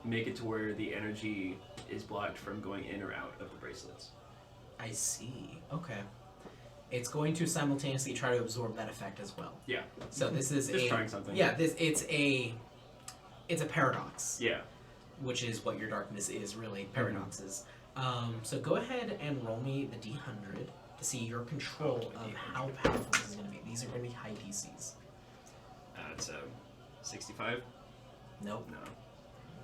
make it to where the energy is blocked from going in or out of the bracelets. I see. Okay. It's going to simultaneously try to absorb that effect as well. Yeah. So this is Just trying something. Yeah, it's a paradox. Yeah. Which is what your darkness is really, paradoxes. So go ahead and roll me the D100 to see your control of how powerful this is going to be. These are going to be high DCs. It's 65. Nope. No.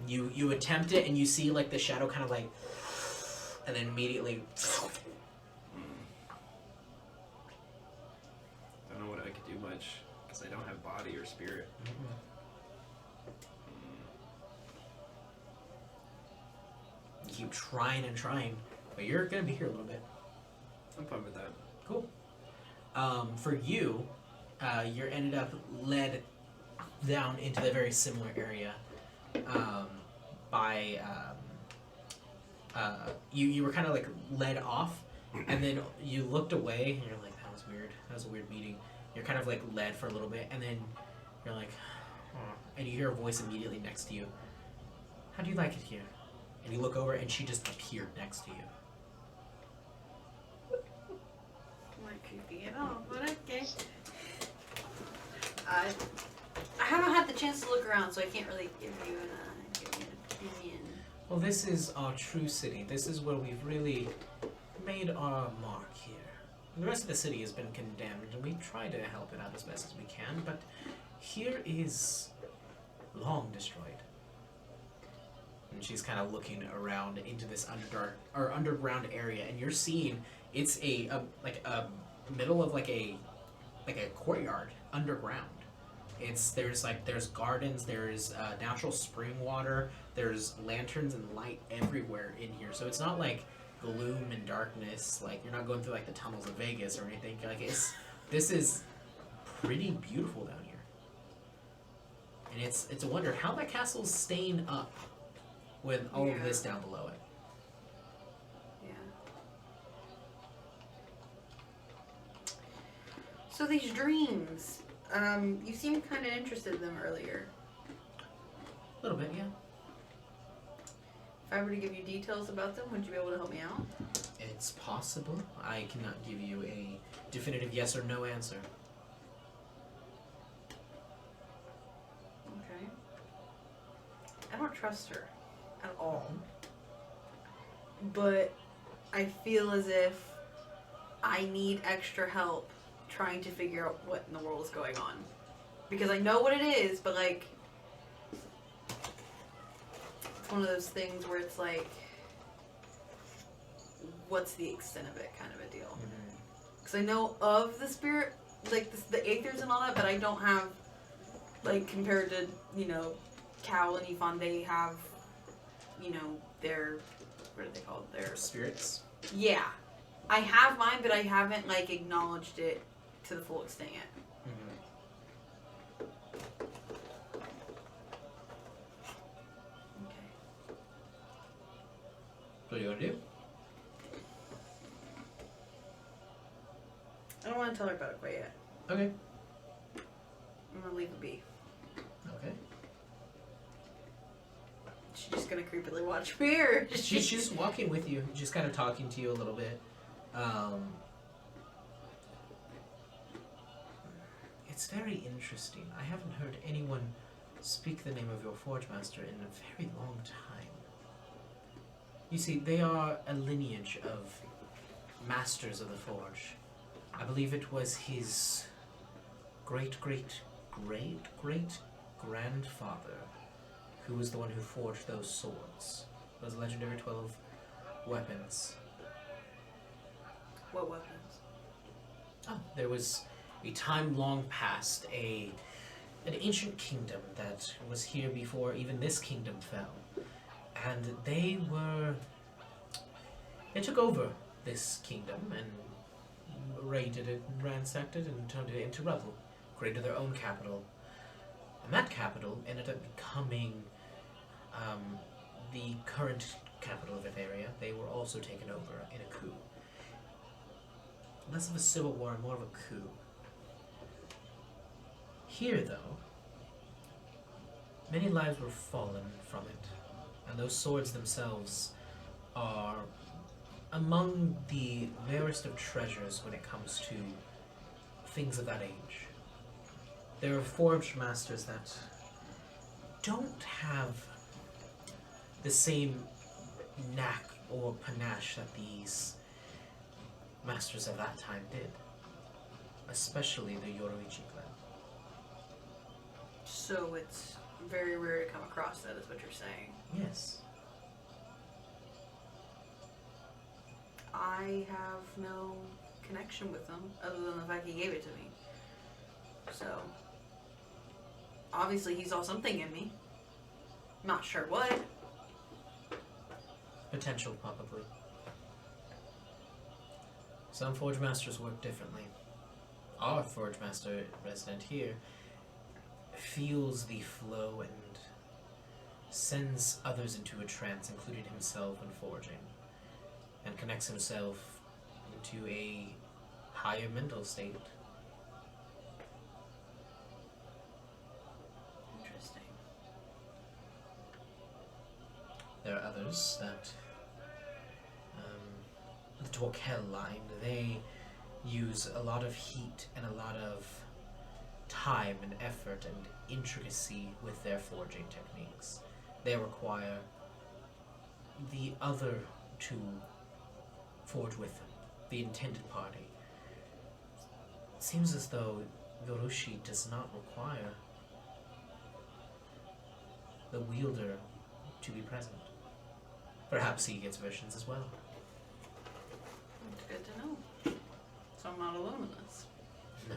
You attempt it and you see like the shadow kind of like, and then immediately. Don't know what I could do much because I don't have body or spirit. keep trying and trying, but you're gonna be here a little bit. I'm fine with that. Cool. For you, you're ended up led down into the very similar area by you were kind of like led off, and then you looked away and you're like, that was weird. That was a weird meeting. You're kind of like led for a little bit, and then you're like, oh, and you hear a voice immediately next to you. How do you like it here? And you look over, and she just appeared next to you. Not creepy at all, but okay. I haven't had the chance to look around, so I can't really give you an opinion. Well, this is our true city. This is where we've really made our mark here. The rest of the city has been condemned, and we try to help it out as best as we can, but here is long destroyed. And she's kind of looking around into this underground area, and you're seeing it's a middle of like a courtyard underground. There's gardens, there's natural spring water, there's lanterns and light everywhere in here. So it's not like gloom and darkness, like you're not going through like the tunnels of Vegas or anything. Like this is pretty beautiful down here. And it's a wonder how that castle's staying up with all of this down below it. Yeah. So these dreams, you seemed kind of interested in them earlier. A little bit, yeah. If I were to give you details about them, would you be able to help me out? It's possible. I cannot give you a definitive yes or no answer. Okay. I don't trust her at all. But I feel as if I need extra help trying to figure out what in the world is going on. Because I know what it is, but like, it's one of those things where it's like, what's the extent of it kind of a deal. Because I know of the spirit, like the aethers and all that, but I don't have, like, compared to, Cal and Yvonne, they have, their, what are they called? Their Spirits? Yeah. I have mine, but I haven't, like, acknowledged it to the full extent yet. Okay. What do you want to do? I don't want to tell her about it quite yet. Okay. I'm going to leave it be. Okay. She's just going to creepily watch me, or is she... She's walking with you, just kind of talking to you a little bit. It's very interesting. I haven't heard anyone speak the name of your Forge Master in a very long time. You see, they are a lineage of masters of the Forge. I believe it was his great-great-great-great-grandfather who was the one who forged those swords. Those legendary 12 weapons. What weapons? Oh, there was a time long past, an ancient kingdom that was here before even this kingdom fell. And they took over this kingdom and raided it, ransacked it, and turned it into rubble. Created their own capital. And that capital ended up becoming the current capital of the area. They were also taken over in a coup. Less of a civil war and more of a coup. Here, though, many lives were fallen from it, and those swords themselves are among the rarest of treasures when it comes to things of that age. There are forged masters that don't have the same knack or panache that these masters of that time did, especially the Yoruichi clan. So it's very rare to come across that, is what you're saying. Yes. I have no connection with them, other than the fact he gave it to me. So, obviously he saw something in me. Not sure what. Potential, probably. Some Forge Masters work differently. Our Forge Master resident here feels the flow and sends others into a trance, including himself when forging, and connects himself into a higher mental state. Interesting. There are others that, the Torquel line, they use a lot of heat and a lot of time and effort and intricacy with their forging techniques. They require the other to forge with them, the intended party. It seems as though Yorushi does not require the wielder to be present. Perhaps he gets visions as well. It's good to know. So I'm not alone in this. No,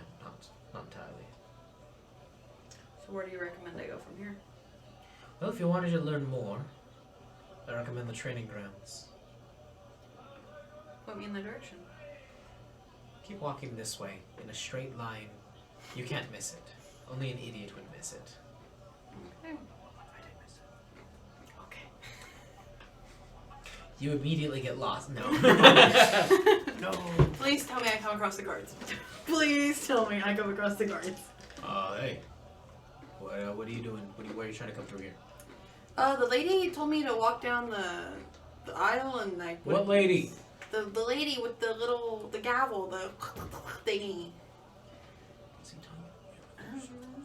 not entirely. So where do you recommend I go from here? Well, if you wanted to learn more, I recommend the training grounds. Put me in the direction. Keep walking this way, in a straight line. You can't miss it. Only an idiot would miss it. Okay. I did miss it. Okay. You immediately get lost. No. No. Please tell me I come across the guards. Please tell me I come across the guards. Hey. What are you doing? Where are you trying to come through here? The lady told me to walk down the aisle and like. What lady? The lady with the gavel, the thingy. What's he talking I don't know.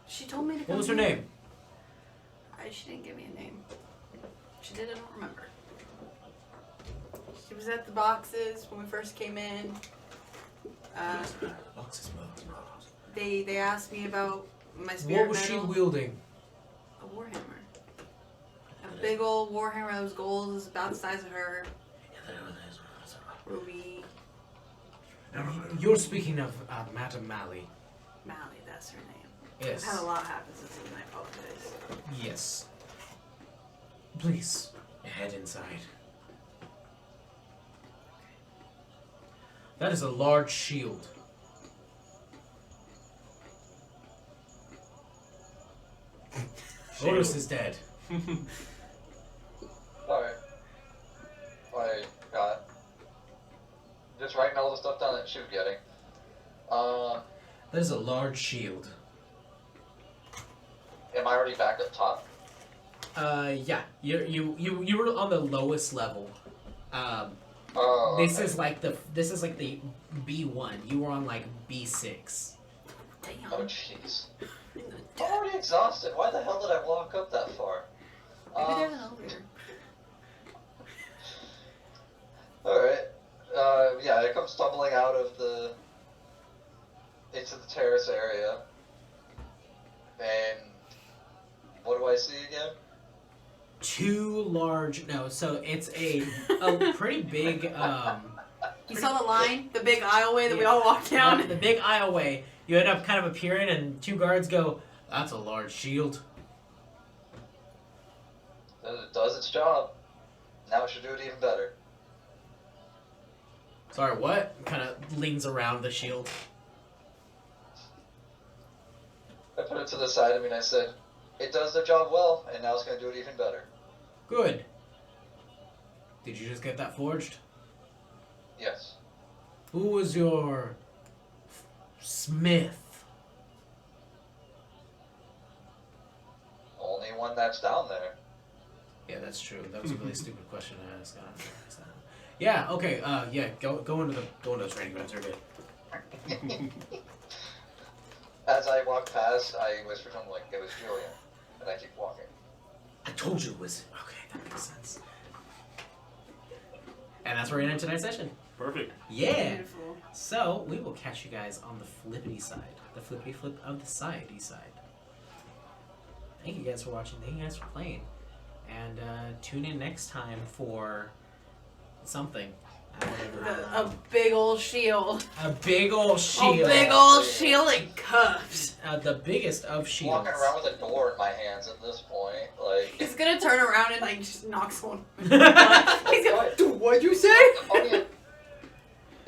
She told me to come. What was her here. name? She didn't give me a name. She did, I don't remember. She was at the boxes when we first came in. Boxes. They asked me about my spirit What was she metal. wielding? A warhammer. A big old warhammer that was gold, is about the size of her. Ruby. You're speaking of Madame Mally. Mally, that's her name. Yes. I've had a lot happen since then, I apologize. Yes. Please, head inside. That is a large shield. Horus is dead. Alright. I got just writing all the stuff down that she was getting. That is a large shield. Am I already back up top? Yeah. You were on the lowest level. Oh, This okay. is like the B1. You were on like B6. Damn. Oh jeez. I'm already exhausted. Why the hell did I walk up that far? Maybe there's an elevator. Alright. Yeah, I come stumbling out of into the terrace area. And what do I see again? Two large. No, so it's a pretty big. You saw the line? The big aisleway that we all walked The down? big aisleway. You end up kind of appearing, and two guards go, "That's a large shield." It does its job. Now it should do it even better. Sorry, what? Kind of leans around the shield. I put it to the side of me and I said, it does the job well, and now it's going to do it even better. Good. Did you just get that forged? Yes. Who was your smith? Only one that's down there. Yeah, that's true. That was a really stupid question to ask. Yeah. Okay. Yeah. Go into the training grounds. You're good. As I walk past, I whisper to him like, it was Julian. And I keep walking. I told you it was. Okay, that makes sense. And that's where we end tonight's session. Perfect. Yeah. Beautiful. So we will catch you guys on the flippity side, the flippity flip of the sidey side. Thank you guys for watching. Thank you guys for playing, and tune in next time for something. A big old shield. A big old A shield. big old shield and cuffs. The biggest of shields. Walking around with a door in my hands at this point, like. He's gonna turn around and like just knock someone. He's What? gonna. Dude, what'd you say?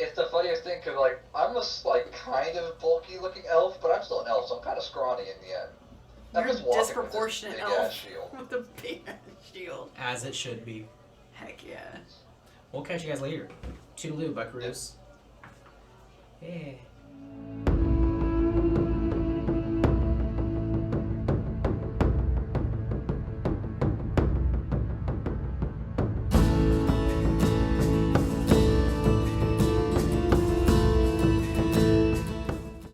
It's the funniest thing, cause like I'm a like kind of bulky looking elf, but I'm still an elf, so I'm kind of scrawny in the end. I'm You're just walking disproportionate with this big elf. ass shield. With the big ass shield. As it should be. Heck yeah. We'll catch you guys later. Toodaloo, buckaroos. Yeah.